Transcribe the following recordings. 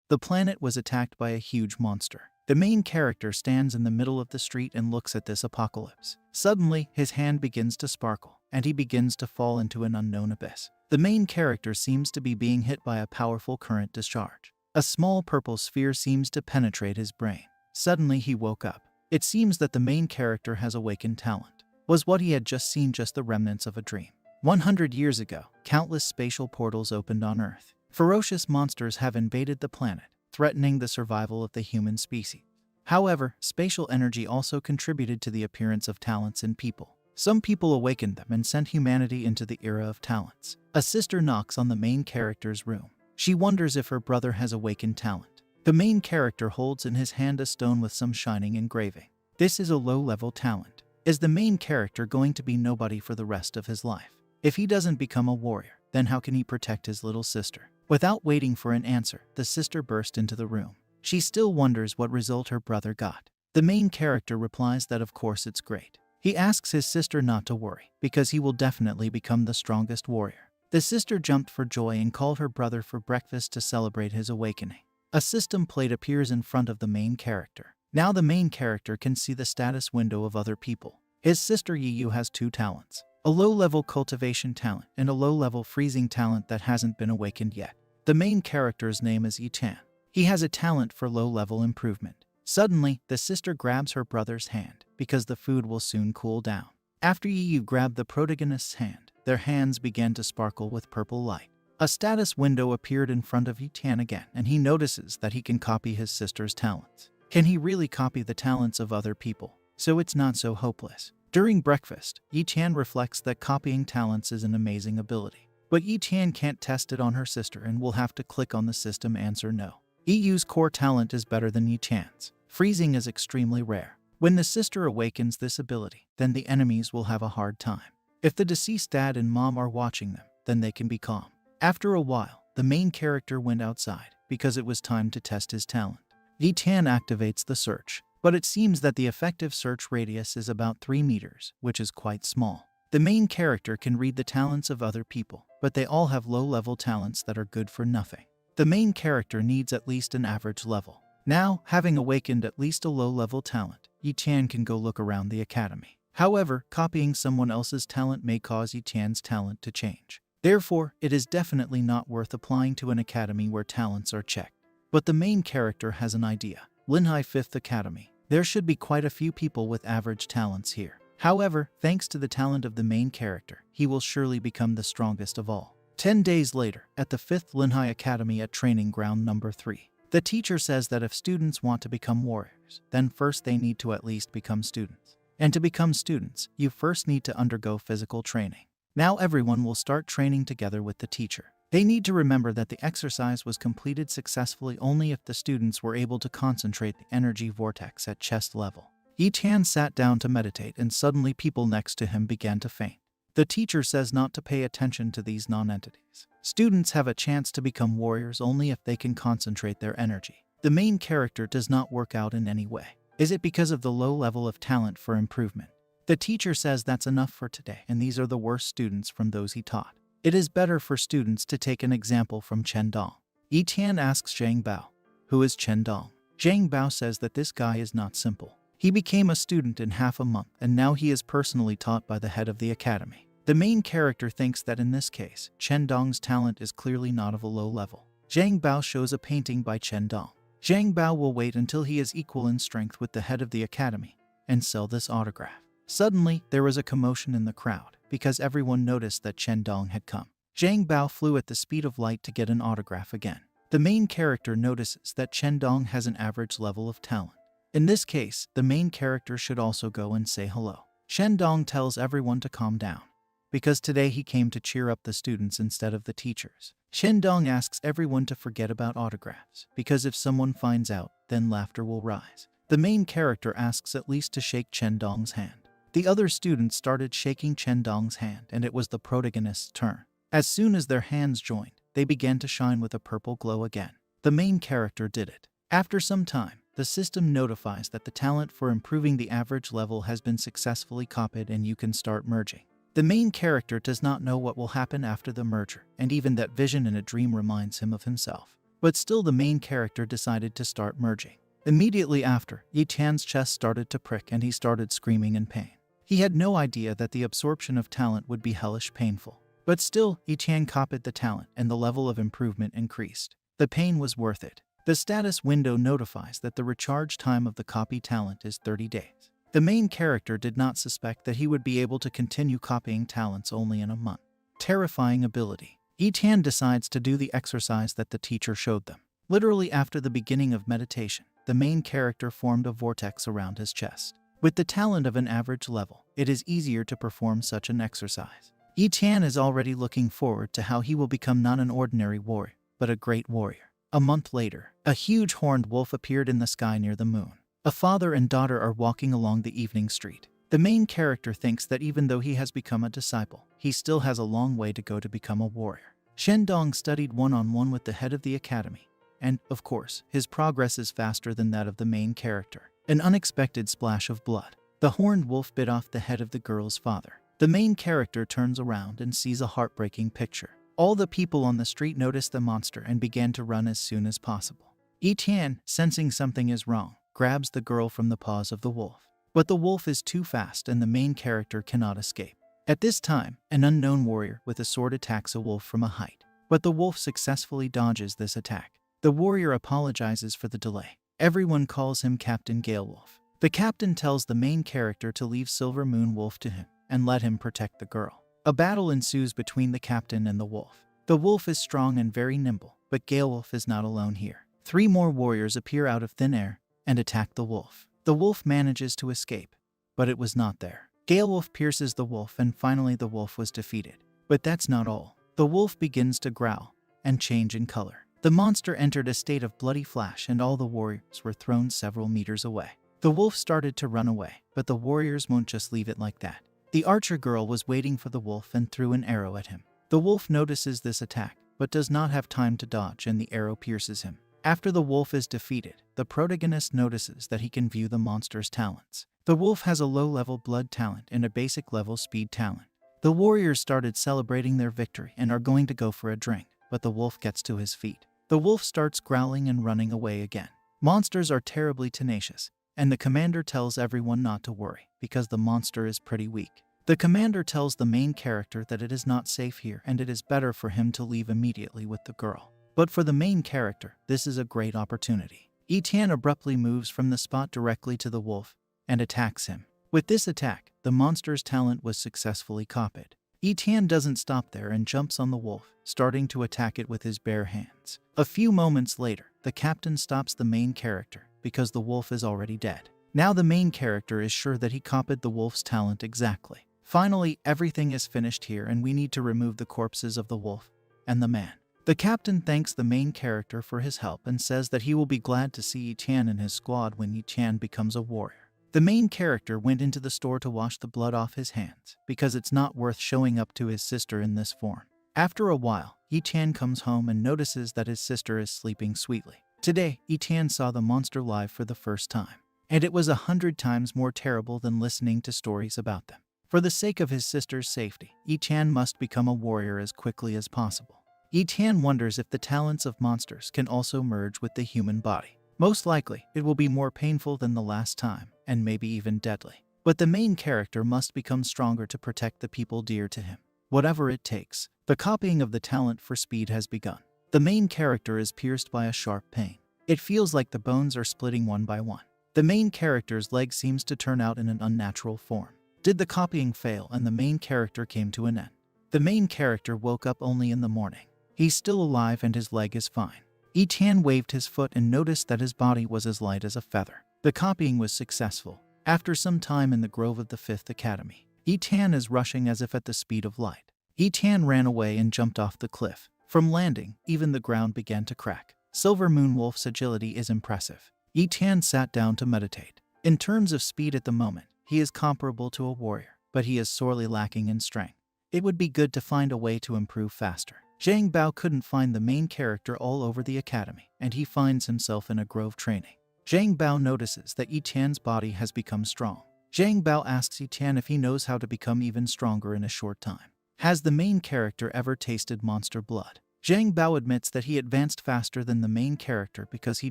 The planet was attacked by a huge monster. The main character stands in the middle of the street and looks at this apocalypse. Suddenly, his hand begins to sparkle, and he begins to fall into an unknown abyss. The main character seems to be being hit by a powerful current discharge. A small purple sphere seems to penetrate his brain. Suddenly, he woke up. It seems that the main character has awakened talent. Was what he had just seen just the remnants of a dream? 100 years ago, countless spatial portals opened on Earth. Ferocious monsters have invaded the planet, threatening the survival of the human species. However, spatial energy also contributed to the appearance of talents in people. Some people awakened them and sent humanity into the era of talents. A sister knocks on the main character's room. She wonders if her brother has awakened talent. The main character holds in his hand a stone with some shining engraving. This is a low-level talent. Is the main character going to be nobody for the rest of his life? If he doesn't become a warrior, then how can he protect his little sister? Without waiting for an answer, the sister burst into the room. She still wonders what result her brother got. The main character replies that of course it's great. He asks his sister not to worry, because he will definitely become the strongest warrior. The sister jumped for joy and called her brother for breakfast to celebrate his awakening. A system plate appears in front of the main character. Now the main character can see the status window of other people. His sister Ye has 2 talents. A low-level cultivation talent and a low-level freezing talent that hasn't been awakened yet. The main character's name is Ye Tian. He has a talent for low-level improvement. Suddenly, the sister grabs her brother's hand, because the food will soon cool down. After Ye grabbed the protagonist's hand, their hands began to sparkle with purple light. A status window appeared in front of Ye Tian again, and he notices that he can copy his sister's talents. Can he really copy the talents of other people? So it's not so hopeless. During breakfast, Ye Tian reflects that copying talents is an amazing ability. But Ye Tian can't test it on her sister and will have to click on the system answer no. Ye's core talent is better than Ye Tian's. Freezing is extremely rare. When the sister awakens this ability, then the enemies will have a hard time. If the deceased dad and mom are watching them, then they can be calm. After a while, the main character went outside because it was time to test his talent. Ye Tian activates the search, but it seems that the effective search radius is about 3 meters, which is quite small. The main character can read the talents of other people, but they all have low-level talents that are good for nothing. The main character needs at least an average level. Now, having awakened at least a low-level talent, Ye Tian can go look around the academy. However, copying someone else's talent may cause Ye Tian's talent to change. Therefore, it is definitely not worth applying to an academy where talents are checked. But the main character has an idea. Linhai 5th Academy. There should be quite a few people with average talents here. However, thanks to the talent of the main character, he will surely become the strongest of all. 10 days later, at the 5th Linhai Academy at training ground number 3. The teacher says that if students want to become warriors, then first they need to at least become students. And to become students, you first need to undergo physical training. Now everyone will start training together with the teacher. They need to remember that the exercise was completed successfully only if the students were able to concentrate the energy vortex at chest level. Ye Tian sat down to meditate and suddenly people next to him began to faint. The teacher says not to pay attention to these non-entities. Students have a chance to become warriors only if they can concentrate their energy. The main character does not work out in any way. Is it because of the low level of talent for improvement? The teacher says that's enough for today, and these are the worst students from those he taught. It is better for students to take an example from Chen Dong. Ye Tian asks Zhang Bao, who is Chen Dong? Zhang Bao says that this guy is not simple. He became a student in half a month, and now he is personally taught by the head of the academy. The main character thinks that in this case, Chen Dong's talent is clearly not of a low level. Zhang Bao shows a painting by Chen Dong. Zhang Bao will wait until he is equal in strength with the head of the academy and sell this autograph. Suddenly, there was a commotion in the crowd because everyone noticed that Chen Dong had come. Zhang Bao flew at the speed of light to get an autograph again. The main character notices that Chen Dong has an average level of talent. In this case, the main character should also go and say hello. Chen Dong tells everyone to calm down, because today he came to cheer up the students instead of the teachers. Chen Dong asks everyone to forget about autographs, because if someone finds out, then laughter will rise. The main character asks at least to shake Chen Dong's hand. The other students started shaking Chen Dong's hand, and it was the protagonist's turn. As soon as their hands joined, they began to shine with a purple glow again. The main character did it. After some time, the system notifies that the talent for improving the average level has been successfully copied and you can start merging. The main character does not know what will happen after the merger, and even that vision in a dream reminds him of himself. but still the main character decided to start merging. Immediately after, Ye Tian's chest started to prick and he started screaming in pain. He had no idea that the absorption of talent would be hellish painful. But still, Ye Tian copied the talent and the level of improvement increased. The pain was worth it. The status window notifies that the recharge time of the copy talent is 30 days. The main character did not suspect that he would be able to continue copying talents only in a month. Terrifying ability. Ye Tian decides to do the exercise that the teacher showed them. Literally after the beginning of meditation, the main character formed a vortex around his chest. With the talent of an average level, it is easier to perform such an exercise. Ye Tian is already looking forward to how he will become not an ordinary warrior, but a great warrior. A month later, a huge horned wolf appeared in the sky near the moon. A father and daughter are walking along the evening street. The main character thinks that even though he has become a disciple, he still has a long way to go to become a warrior. Shendong studied one-on-one with the head of the academy, and, of course, his progress is faster than that of the main character. An unexpected splash of blood. The horned wolf bit off the head of the girl's father. The main character turns around and sees a heartbreaking picture. All the people on the street noticed the monster and began to run as soon as possible. Ye Tian, sensing something is wrong, grabs the girl from the paws of the wolf. But the wolf is too fast and the main character cannot escape. At this time, an unknown warrior with a sword attacks a wolf from a height. But the wolf successfully dodges this attack. The warrior apologizes for the delay. Everyone calls him Captain Galewolf. The captain tells the main character to leave Silver Moon Wolf to him and let him protect the girl. A battle ensues between the captain and the wolf. The wolf is strong and very nimble, but Galewolf is not alone here. 3 more warriors appear out of thin air and attack the wolf. The wolf manages to escape, but it was not there. Galewolf pierces the wolf and finally the wolf was defeated. But that's not all. The wolf begins to growl and change in color. The monster entered a state of bloody flash and all the warriors were thrown several meters away. The wolf started to run away, but the warriors won't just leave it like that. The archer girl was waiting for the wolf and threw an arrow at him. The wolf notices this attack, but does not have time to dodge and the arrow pierces him. After the wolf is defeated, the protagonist notices that he can view the monster's talents. The wolf has a low-level blood talent and a basic-level speed talent. The warriors started celebrating their victory and are going to go for a drink, but the wolf gets to his feet. The wolf starts growling and running away again. Monsters are terribly tenacious, and the commander tells everyone not to worry, because the monster is pretty weak. The commander tells the main character that it is not safe here and it is better for him to leave immediately with the girl. But for the main character, this is a great opportunity. Ye Tian abruptly moves from the spot directly to the wolf and attacks him. With this attack, the monster's talent was successfully copied. Ye Tian doesn't stop there and jumps on the wolf, starting to attack it with his bare hands. A few moments later, the captain stops the main character because the wolf is already dead. Now the main character is sure that he copied the wolf's talent exactly. Finally, everything is finished here and we need to remove the corpses of the wolf and the man. The captain thanks the main character for his help and says that he will be glad to see Ye Tian and his squad when Ye Tian becomes a warrior. The main character went into the store to wash the blood off his hands because it's not worth showing up to his sister in this form. After a while, Ye Tian comes home and notices that his sister is sleeping sweetly. Today, Ye Tian saw the monster live for the first time, and it was 100 times more terrible than listening to stories about them. For the sake of his sister's safety, Ye Tian must become a warrior as quickly as possible. Ye Tian wonders if the talents of monsters can also merge with the human body. Most likely, it will be more painful than the last time, and maybe even deadly. But the main character must become stronger to protect the people dear to him. Whatever it takes, the copying of the talent for speed has begun. The main character is pierced by a sharp pain. It feels like the bones are splitting one by one. The main character's leg seems to turn out in an unnatural form. Did the copying fail and the main character came to an end? The main character woke up only in the morning. He's still alive and his leg is fine. Ye Tian waved his foot and noticed that his body was as light as a feather. The copying was successful. After some time in the grove of the 5th Academy, Ye Tian is rushing as if at the speed of light. Ye Tian ran away and jumped off the cliff. From landing, even the ground began to crack. Silver Moon Wolf's agility is impressive. Ye Tian sat down to meditate. In terms of speed at the moment, he is comparable to a warrior, but he is sorely lacking in strength. It would be good to find a way to improve faster. Zhang Bao couldn't find the main character all over the academy, and he finds himself in a grove training. Zhang Bao notices that Ye Tian's body has become strong. Zhang Bao asks Ye Tian if he knows how to become even stronger in a short time. Has the main character ever tasted monster blood? Zhang Bao admits that he advanced faster than the main character because he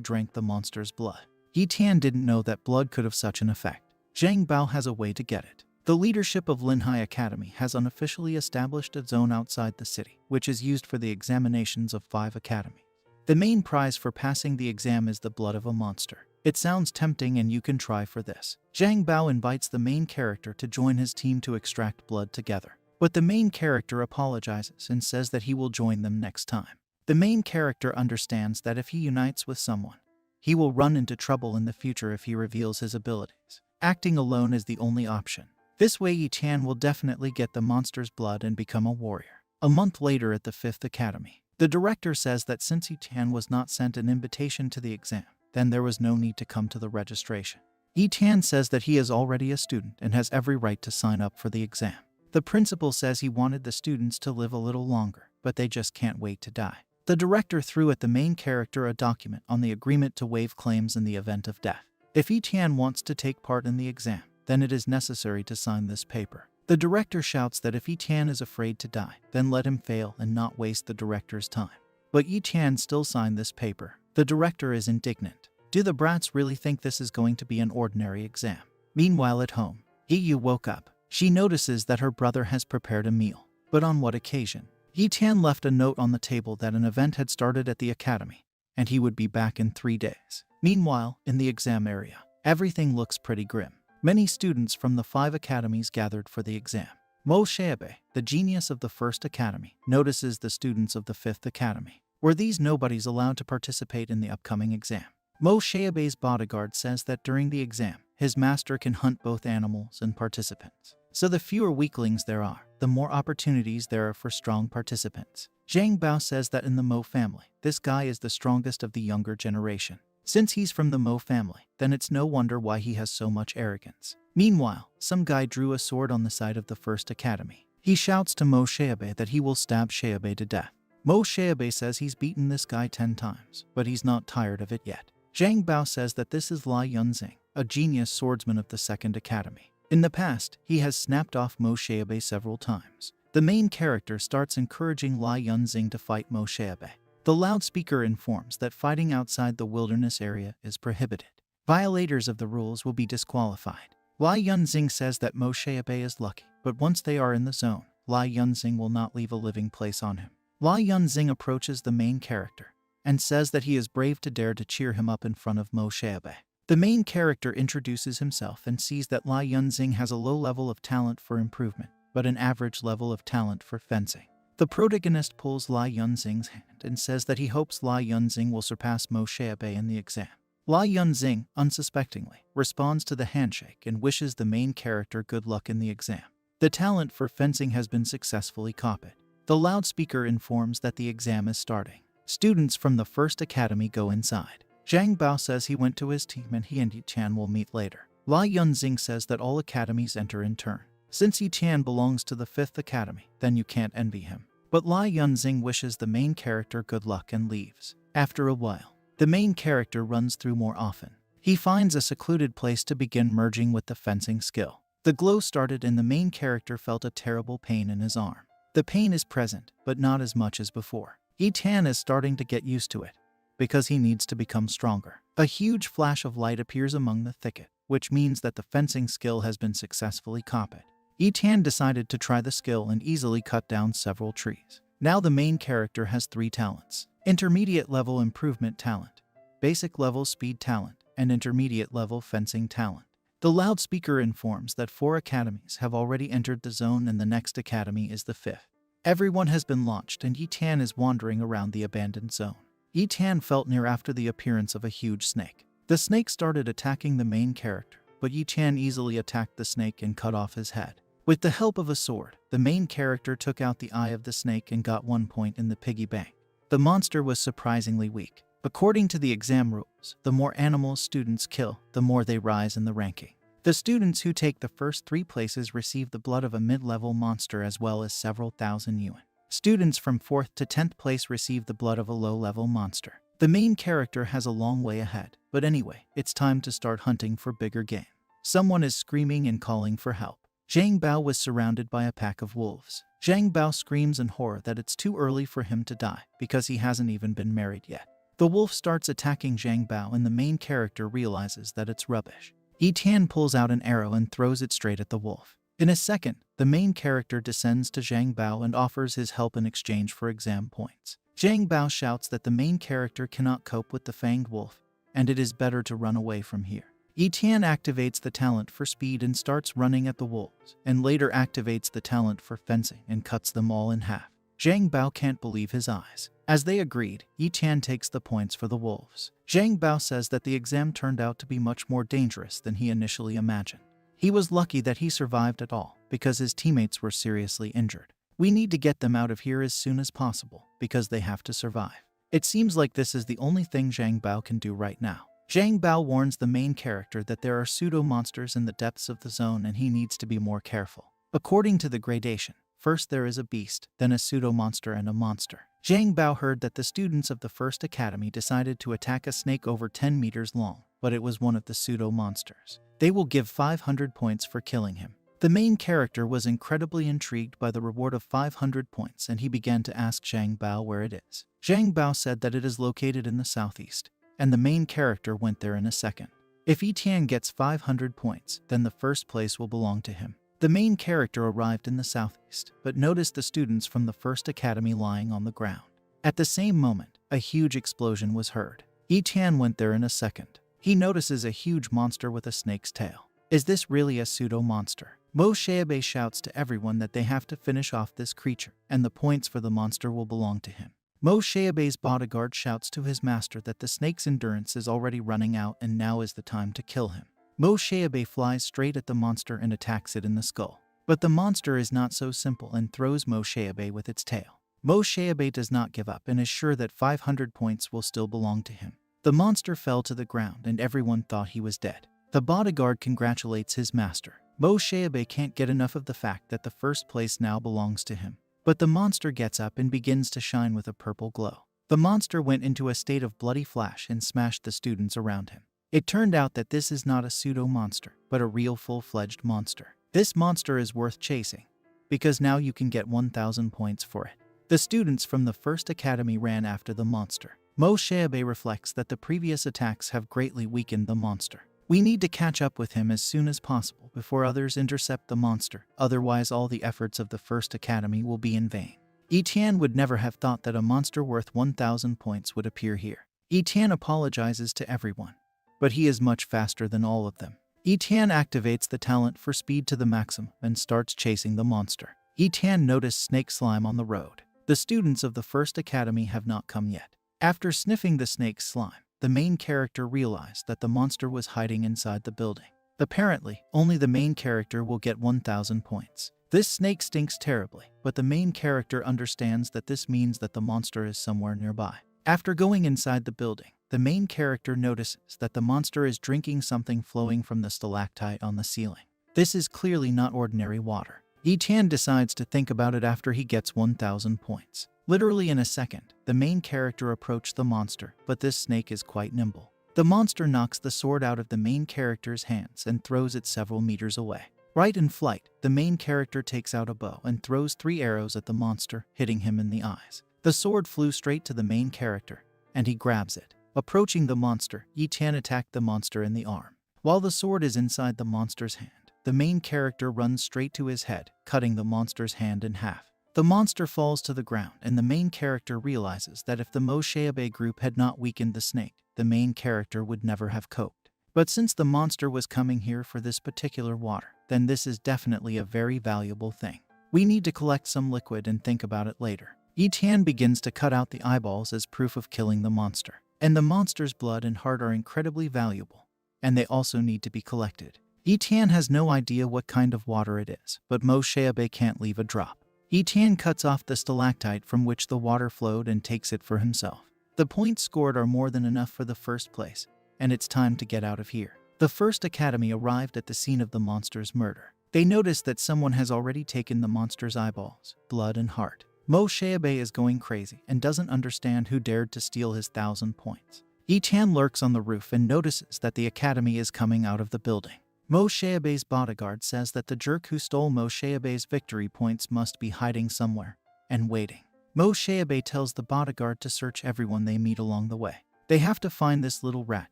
drank the monster's blood. Ye Tian didn't know that blood could have such an effect. Zhang Bao has a way to get it. The leadership of Linhai Academy has unofficially established a zone outside the city, which is used for the examinations of 5 academies. The main prize for passing the exam is the blood of a monster. It sounds tempting and you can try for this. Zhang Bao invites the main character to join his team to extract blood together. But the main character apologizes and says that he will join them next time. The main character understands that if he unites with someone, he will run into trouble in the future if he reveals his abilities. Acting alone is the only option. This way Ye Tian will definitely get the monster's blood and become a warrior. A month later at the 5th Academy, the director says that since Ye Tian was not sent an invitation to the exam, then there was no need to come to the registration. Ye Tian says that he is already a student and has every right to sign up for the exam. The principal says he wanted the students to live a little longer, but they just can't wait to die. The director threw at the main character a document on the agreement to waive claims in the event of death. If Ye Tian wants to take part in the exam, then it is necessary to sign this paper. The director shouts that if Ye Tian is afraid to die, then let him fail and not waste the director's time. But Ye Tian still signed this paper. The director is indignant. Do the brats really think this is going to be an ordinary exam? Meanwhile at home, Ye Yu woke up. She notices that her brother has prepared a meal. But on what occasion? Ye Tian left a note on the table that an event had started at the academy, and he would be back in 3 days. Meanwhile, in the exam area, everything looks pretty grim. Many students from the 5 academies gathered for the exam. Mo Xiaobei, the genius of the 1st academy, notices the students of the 5th academy. Were these nobodies allowed to participate in the upcoming exam? Mo Xiaobei's bodyguard says that during the exam, his master can hunt both animals and participants. So the fewer weaklings there are, the more opportunities there are for strong participants. Zhang Bao says that in the Mo family, this guy is the strongest of the younger generation. Since he's from the Mo family, then it's no wonder why he has so much arrogance. Meanwhile, some guy drew a sword on the side of the 1st academy. He shouts to Mo Xiaobei that he will stab Xiaobei to death. Mo Xiaobei says he's beaten this guy 10 times, but he's not tired of it yet. Zhang Bao says that this is Lai Yunxing, a genius swordsman of the 2nd academy. In the past, he has snapped off Mo Xiaobei several times. The main character starts encouraging Lai Yunxing to fight Mo Xiaobei. The loudspeaker informs that fighting outside the wilderness area is prohibited. Violators of the rules will be disqualified. Lai Yunxing says that Mo Xiaobei is lucky, but once they are in the zone, Lai Yunxing will not leave a living place on him. Lai Yunxing approaches the main character and says that he is brave to dare to cheer him up in front of Mo Xiaobei. The main character introduces himself and sees that Lai Yunxing has a low level of talent for improvement, but an average level of talent for fencing. The protagonist pulls Lai Yunxing's hand and says that he hopes Lai Yunxing will surpass Mo Xiaobei in the exam. Lai Yunxing, unsuspectingly, responds to the handshake and wishes the main character good luck in the exam. The talent for fencing has been successfully copied. The loudspeaker informs that the exam is starting. Students from the 1st academy go inside. Zhang Bao says he went to his team and he and Ye Tian will meet later. Lai Yunxing says that all academies enter in turn. Since Ye Tian belongs to the 5th academy, then you can't envy him. But Lai Yunxing wishes the main character good luck and leaves. After a while, the main character runs through more often. He finds a secluded place to begin merging with the fencing skill. The glow started and the main character felt a terrible pain in his arm. The pain is present, but not as much as before. Ye Tian is starting to get used to it, because he needs to become stronger. A huge flash of light appears among the thicket, which means that the fencing skill has been successfully copied. Ye Tian decided to try the skill and easily cut down several trees. Now the main character has 3 talents: intermediate level improvement talent, basic level speed talent, and intermediate level fencing talent. The loudspeaker informs that 4 academies have already entered the zone and the next academy is the 5th. Everyone has been launched and Ye Tian is wandering around the abandoned zone. Ye Tian felt near after the appearance of a huge snake. The snake started attacking the main character, but Ye Tian easily attacked the snake and cut off his head. With the help of a sword, the main character took out the eye of the snake and got 1 point in the piggy bank. The monster was surprisingly weak. According to the exam rules, the more animals students kill, the more they rise in the ranking. The students who take the first 3 places receive the blood of a mid-level monster as well as several thousand yuan. Students from 4th to 10th place receive the blood of a low-level monster. The main character has a long way ahead, but anyway, it's time to start hunting for bigger game. Someone is screaming and calling for help. Zhang Bao was surrounded by a pack of wolves. Zhang Bao screams in horror that it's too early for him to die because he hasn't even been married yet. The wolf starts attacking Zhang Bao and the main character realizes that it's rubbish. Ye Tian pulls out an arrow and throws it straight at the wolf. In a second, the main character descends to Zhang Bao and offers his help in exchange for exam points. Zhang Bao shouts that the main character cannot cope with the fanged wolf, and it is better to run away from here. Ye Tian activates the talent for speed and starts running at the wolves, and later activates the talent for fencing and cuts them all in half. Zhang Bao can't believe his eyes. As they agreed, Ye Tian takes the points for the wolves. Zhang Bao says that the exam turned out to be much more dangerous than he initially imagined. He was lucky that he survived at all, because his teammates were seriously injured. We need to get them out of here as soon as possible, because they have to survive. It seems like this is the only thing Zhang Bao can do right now. Zhang Bao warns the main character that there are pseudo-monsters in the depths of the zone and he needs to be more careful. According to the gradation, first there is a beast, then a pseudo-monster and a monster. Zhang Bao heard that the students of the first academy decided to attack a snake over 10 meters long, but it was one of the pseudo-monsters. They will give 500 points for killing him. The main character was incredibly intrigued by the reward of 500 points and he began to ask Zhang Bao where it is. Zhang Bao said that it is located in the southeast, and the main character went there in a second. If Ye Tian gets 500 points, then the first place will belong to him. The main character arrived in the southeast, but noticed the students from the first academy lying on the ground. At the same moment, a huge explosion was heard. Ye Tian went there in a second. He notices a huge monster with a snake's tail. Is this really a pseudo-monster? Mo Xiaobei shouts to everyone that they have to finish off this creature, and the points for the monster will belong to him. Mo Xiaobei's bodyguard shouts to his master that the snake's endurance is already running out and now is the time to kill him. Mo Xiaobei flies straight at the monster and attacks it in the skull. But the monster is not so simple and throws Mo Xiaobei with its tail. Mo Xiaobei does not give up and is sure that 500 points will still belong to him. The monster fell to the ground and everyone thought he was dead. The bodyguard congratulates his master. Mo Xiaobei can't get enough of the fact that the first place now belongs to him. But the monster gets up and begins to shine with a purple glow. The monster went into a state of bloody flash and smashed the students around him. It turned out that this is not a pseudo-monster, but a real full-fledged monster. This monster is worth chasing, because now you can get 1,000 points for it. The students from the first academy ran after the monster. Mo Xiaobei reflects that the previous attacks have greatly weakened the monster. We need to catch up with him as soon as possible before others intercept the monster, otherwise all the efforts of the first academy will be in vain. Ye Tian would never have thought that a monster worth 1,000 points would appear here. Ye Tian apologizes to everyone, but he is much faster than all of them. Ye Tian activates the talent for speed to the maximum and starts chasing the monster. Ye Tian noticed snake slime on the road. The students of the first academy have not come yet. After sniffing the snake's slime, the main character realized that the monster was hiding inside the building. Apparently, only the main character will get 1,000 points. This snake stinks terribly, but the main character understands that this means that the monster is somewhere nearby. After going inside the building, the main character notices that the monster is drinking something flowing from the stalactite on the ceiling. This is clearly not ordinary water. Ye Tian decides to think about it after he gets 1,000 points. Literally in a second, the main character approached the monster, but this snake is quite nimble. The monster knocks the sword out of the main character's hands and throws it several meters away. Right in flight, the main character takes out a bow and throws 3 arrows at the monster, hitting him in the eyes. The sword flew straight to the main character, and he grabs it. Approaching the monster, Ye Tian attacked the monster in the arm. While the sword is inside the monster's hand, the main character runs straight to his head, cutting the monster's hand in half. The monster falls to the ground, and the main character realizes that if the Mo Xiaobei group had not weakened the snake, the main character would never have coped. But since the monster was coming here for this particular water, then this is definitely a very valuable thing. We need to collect some liquid and think about it later. Ye Tian begins to cut out the eyeballs as proof of killing the monster. And the monster's blood and heart are incredibly valuable, and they also need to be collected. Ye Tian has no idea what kind of water it is, but Mo Xiaobei can't leave a drop. Ye Tian cuts off the stalactite from which the water flowed and takes it for himself. The points scored are more than enough for the first place, and it's time to get out of here. The first academy arrived at the scene of the monster's murder. They notice that someone has already taken the monster's eyeballs, blood, and heart. Mo Xiaobei is going crazy and doesn't understand who dared to steal his 1,000 points. Ye Tian lurks on the roof and notices that the academy is coming out of the building. Mosheabe's bodyguard says that the jerk who stole Mosheabe's victory points must be hiding somewhere and waiting. Mosheabe tells the bodyguard to search everyone they meet along the way. They have to find this little rat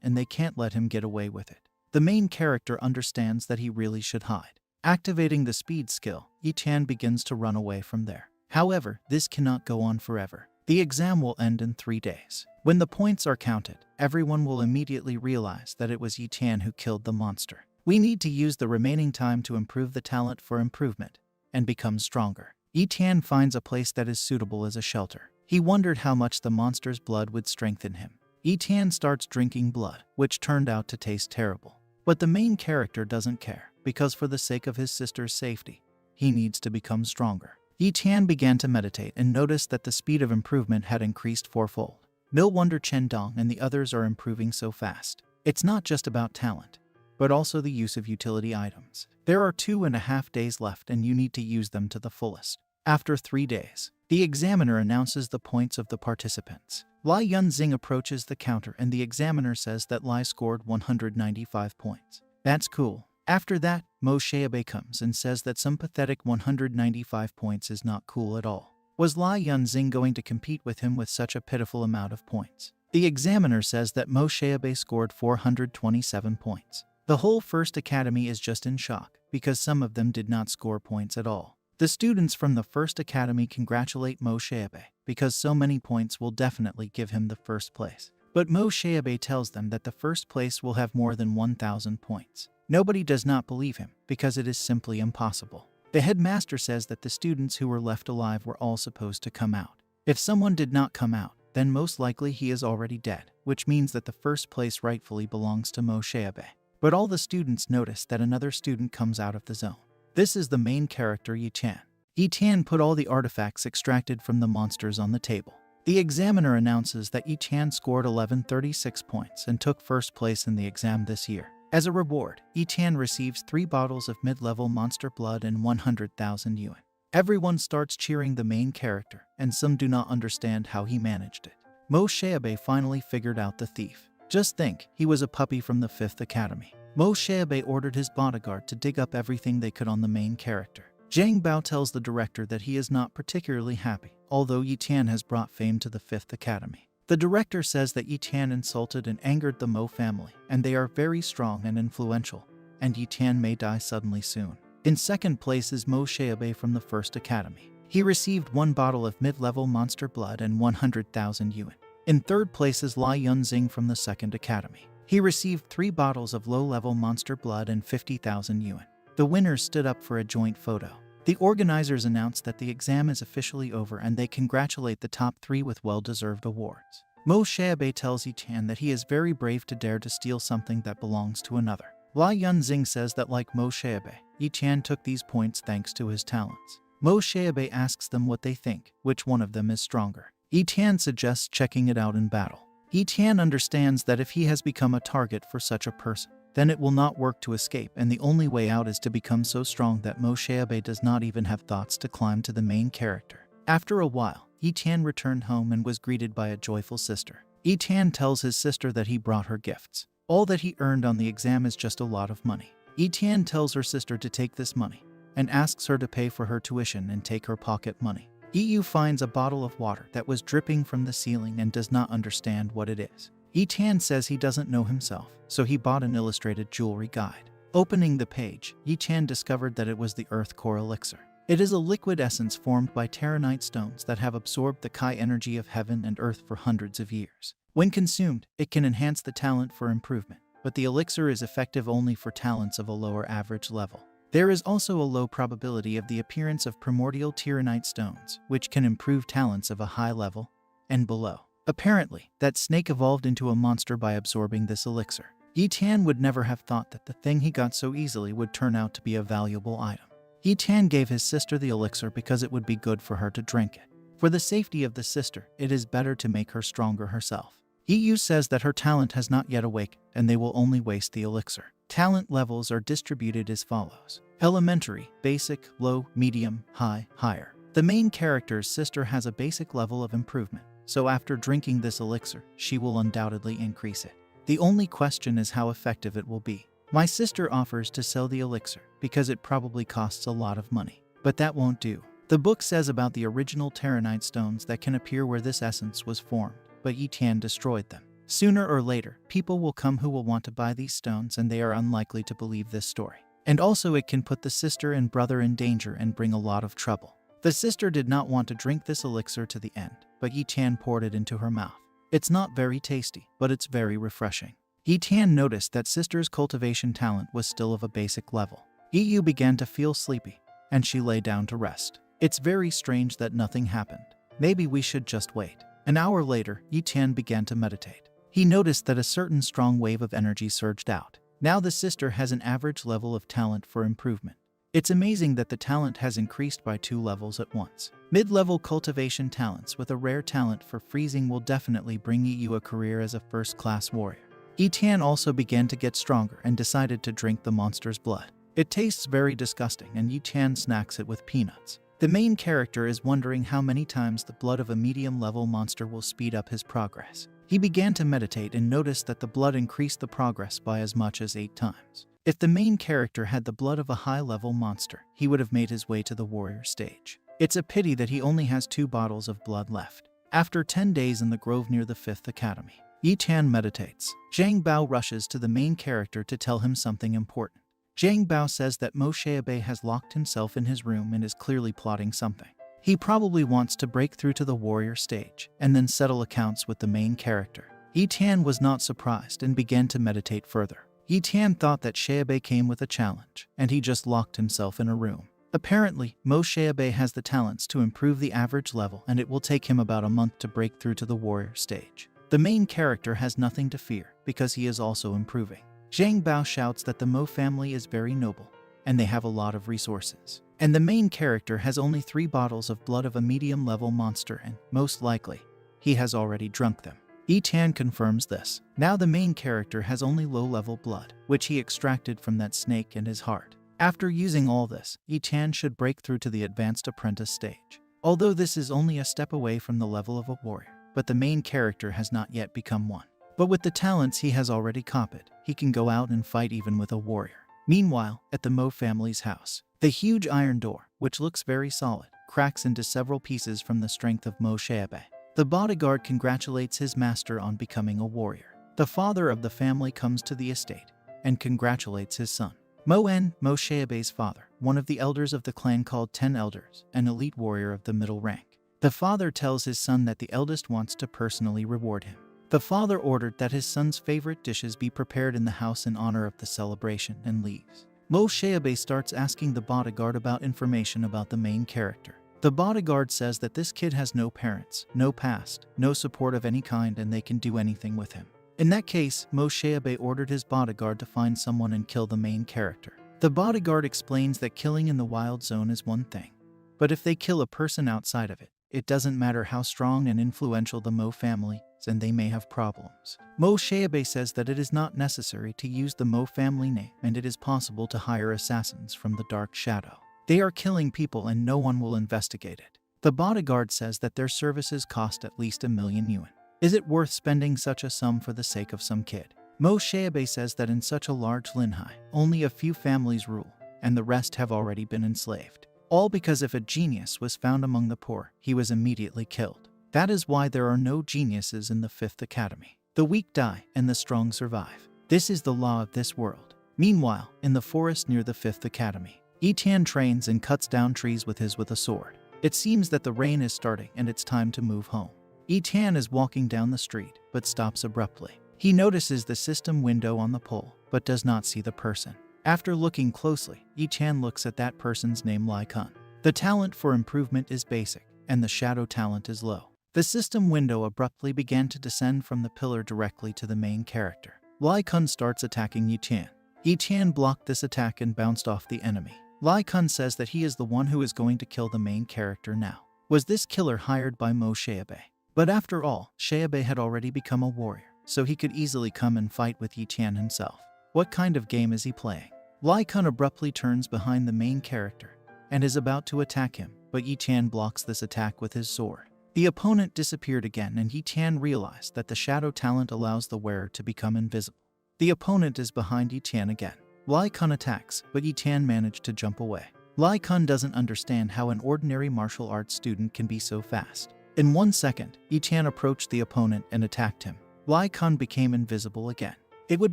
and they can't let him get away with it. The main character understands that he really should hide. Activating the speed skill, Ye Tian begins to run away from there. However, this cannot go on forever. The exam will end in 3 days. When the points are counted, everyone will immediately realize that it was Ye Tian who killed the monster. We need to use the remaining time to improve the talent for improvement and become stronger. Ye Tian finds a place that is suitable as a shelter. He wondered how much the monster's blood would strengthen him. Ye Tian starts drinking blood, which turned out to taste terrible. But the main character doesn't care, because for the sake of his sister's safety, he needs to become stronger. Ye Tian began to meditate and noticed that the speed of improvement had increased 4-fold. No wonder Chen Dong and the others are improving so fast. It's not just about talent, but also the use of utility items. There are 2.5 days left and you need to use them to the fullest. After 3 days, the examiner announces the points of the participants. Li Yunxing approaches the counter and the examiner says that Li scored 195 points. That's cool. After that, Mosheabe comes and says that some pathetic 195 points is not cool at all. Was Li Yunxing going to compete with him with such a pitiful amount of points? The examiner says that Mosheabe scored 427 points. The whole First Academy is just in shock, because some of them did not score points at all. The students from the First Academy congratulate Mosheabe, because so many points will definitely give him the first place. But Mosheabe tells them that the first place will have more than 1,000 points. Nobody does not believe him, because it is simply impossible. The headmaster says that the students who were left alive were all supposed to come out. If someone did not come out, then most likely he is already dead, which means that the first place rightfully belongs to Mosheabe. But all the students notice that another student comes out of the zone. This is the main character, Ye Tian. Ye Tian put all the artifacts extracted from the monsters on the table. The examiner announces that Ye Tian scored 1136 points and took first place in the exam this year. As a reward, Ye Tian receives 3 bottles of mid-level monster blood and 100,000 yuan. Everyone starts cheering the main character, and some do not understand how he managed it. Mosheabe finally figured out the thief. Just think, he was a puppy from the 5th Academy. Mosheabe ordered his bodyguard to dig up everything they could on the main character. Zhang Bao tells the director that he is not particularly happy, although Ye Tian has brought fame to the 5th Academy. The director says that Ye Tian insulted and angered the Mo family, and they are very strong and influential, and Ye Tian may die suddenly soon. In second place is Mosheabe from the First Academy. He received 1 bottle of mid-level monster blood and 100,000 yuan. In third place is Li Yunxing from the Second Academy. He received 3 bottles of low-level monster blood and 50,000 yuan. The winners stood up for a joint photo. The organizers announced that the exam is officially over and they congratulate the top 3 with well-deserved awards. Mosheabe tells Ye Tian that he is very brave to dare to steal something that belongs to another. Li Yunxing says that like Mosheabe, Ye Tian took these points thanks to his talents. Mosheabe asks them what they think, which one of them is stronger. Ye Tian suggests checking it out in battle. Ye Tian understands that if he has become a target for such a person, then it will not work to escape, and the only way out is to become so strong that Mosheabe does not even have thoughts to climb to the main character. After a while, Ye Tian returned home and was greeted by a joyful sister. Ye Tian tells his sister that he brought her gifts. All that he earned on the exam is just a lot of money. Ye Tian tells her sister to take this money and asks her to pay for her tuition and take her pocket money. Ye finds a bottle of water that was dripping from the ceiling and does not understand what it is. Ye Tian says he doesn't know himself, so he bought an illustrated jewelry guide. Opening the page, Ye Tian discovered that it was the Earth Core Elixir. It is a liquid essence formed by Terranite stones that have absorbed the Chi energy of heaven and earth for hundreds of years. When consumed, it can enhance the talent for improvement, but the elixir is effective only for talents of a lower average level. There is also a low probability of the appearance of primordial Terranite stones, which can improve talents of a high level and below. Apparently, that snake evolved into a monster by absorbing this elixir. Ye Tian would never have thought that the thing he got so easily would turn out to be a valuable item. Ye Tian gave his sister the elixir because it would be good for her to drink it. For the safety of the sister, it is better to make her stronger herself. Ye says that her talent has not yet awakened, and they will only waste the elixir. Talent levels are distributed as follows: elementary, basic, low, medium, high, higher. The main character's sister has a basic level of improvement, so after drinking this elixir, she will undoubtedly increase it. The only question is how effective it will be. My sister offers to sell the elixir because it probably costs a lot of money. But that won't do. The book says about the original Terranite stones that can appear where this essence was formed, but Ye Tian destroyed them. Sooner or later, people will come who will want to buy these stones, and they are unlikely to believe this story. And also it can put the sister and brother in danger and bring a lot of trouble. The sister did not want to drink this elixir to the end, but Ye Tian poured it into her mouth. It's not very tasty, but it's very refreshing. Ye Tian noticed that sister's cultivation talent was still of a basic level. Yu began to feel sleepy, and she lay down to rest. It's very strange that nothing happened. Maybe we should just wait. An hour later, Ye Tian began to meditate. He noticed that a certain strong wave of energy surged out. Now the sister has an average level of talent for improvement. It's amazing that the talent has increased by 2 levels at once. Mid-level cultivation talents with a rare talent for freezing will definitely bring you a career as a first-class warrior. Ye Tian also began to get stronger and decided to drink the monster's blood. It tastes very disgusting, and Ye Tian snacks it with peanuts. The main character is wondering how many times the blood of a medium-level monster will speed up his progress. He began to meditate and noticed that the blood increased the progress by as much as 8 times. If the main character had the blood of a high-level monster, he would have made his way to the warrior stage. It's a pity that he only has 2 bottles of blood left. After 10 days in the grove near the 5th Academy, Ye Tian meditates. Zhang Bao rushes to the main character to tell him something important. Zhang Bao says that Mo Xiaobei has locked himself in his room and is clearly plotting something. He probably wants to break through to the warrior stage and then settle accounts with the main character. Ye Tian was not surprised and began to meditate further. Ye Tian thought that Xiaobei came with a challenge, and he just locked himself in a room. Apparently, Mo Xiaobei has the talents to improve the average level, and it will take him about a month to break through to the warrior stage. The main character has nothing to fear because he is also improving. Zhang Bao shouts that the Mo family is very noble, and they have a lot of resources. And the main character has only 3 bottles of blood of a medium-level monster, and, most likely, he has already drunk them. Ye Tian confirms this. Now the main character has only low-level blood, which he extracted from that snake in his heart. After using all this, Ye Tian should break through to the advanced apprentice stage. Although this is only a step away from the level of a warrior, but the main character has not yet become one. But with the talents he has already copied, he can go out and fight even with a warrior. Meanwhile, at the Mo family's house, the huge iron door, which looks very solid, cracks into several pieces from the strength of Mo Xiaobei. The bodyguard congratulates his master on becoming a warrior. The father of the family comes to the estate and congratulates his son. Mo Xiaobei's father, one of the elders of the clan called 10 Elders, an elite warrior of the middle rank. The father tells his son that the eldest wants to personally reward him. The father ordered that his son's favorite dishes be prepared in the house in honor of the celebration and leaves. Mo Xiaobei starts asking the bodyguard about information about the main character. The bodyguard says that this kid has no parents, no past, no support of any kind, and they can do anything with him. In that case, Mo Xiaobei ordered his bodyguard to find someone and kill the main character. The bodyguard explains that killing in the wild zone is one thing, but if they kill a person outside of it, it doesn't matter how strong and influential the Mo family is, and they may have problems. Mo Xiaobei says that it is not necessary to use the Mo family name, and it is possible to hire assassins from the Dark Shadow. They are killing people and no one will investigate it. The bodyguard says that their services cost at least 1,000,000 yuan. Is it worth spending such a sum for the sake of some kid? Mo Xiaobei says that in such a large Linhai, only a few families rule, and the rest have already been enslaved. All because if a genius was found among the poor, he was immediately killed. That is why there are no geniuses in the 5th Academy. The weak die and the strong survive. This is the law of this world. Meanwhile, in the forest near the 5th Academy, Ye Tian trains and cuts down trees with a sword. It seems that the rain is starting and it's time to move home. Ye Tian is walking down the street, but stops abruptly. He notices the system window on the pole, but does not see the person. After looking closely, Ye Tian looks at that person's name, Lai Kun. The talent for improvement is basic, and the shadow talent is low. The system window abruptly began to descend from the pillar directly to the main character. Lai Kun starts attacking Ye Tian. Ye Tian blocked this attack and bounced off the enemy. Lai Kun says that he is the one who is going to kill the main character now. Was this killer hired by Mo Xiaobei? But after all, Xiaobei had already become a warrior, so he could easily come and fight with Ye Tian himself. What kind of game is he playing? Lai Kun abruptly turns behind the main character and is about to attack him, but Ye Tian blocks this attack with his sword. The opponent disappeared again, and Ye Tian realized that the shadow talent allows the wearer to become invisible. The opponent is behind Ye Tian again. Lai Kun attacks, but Ye Tian managed to jump away. Lai Kun doesn't understand how an ordinary martial arts student can be so fast. In 1 second, Ye Tian approached the opponent and attacked him. Lai Kun became invisible again. It would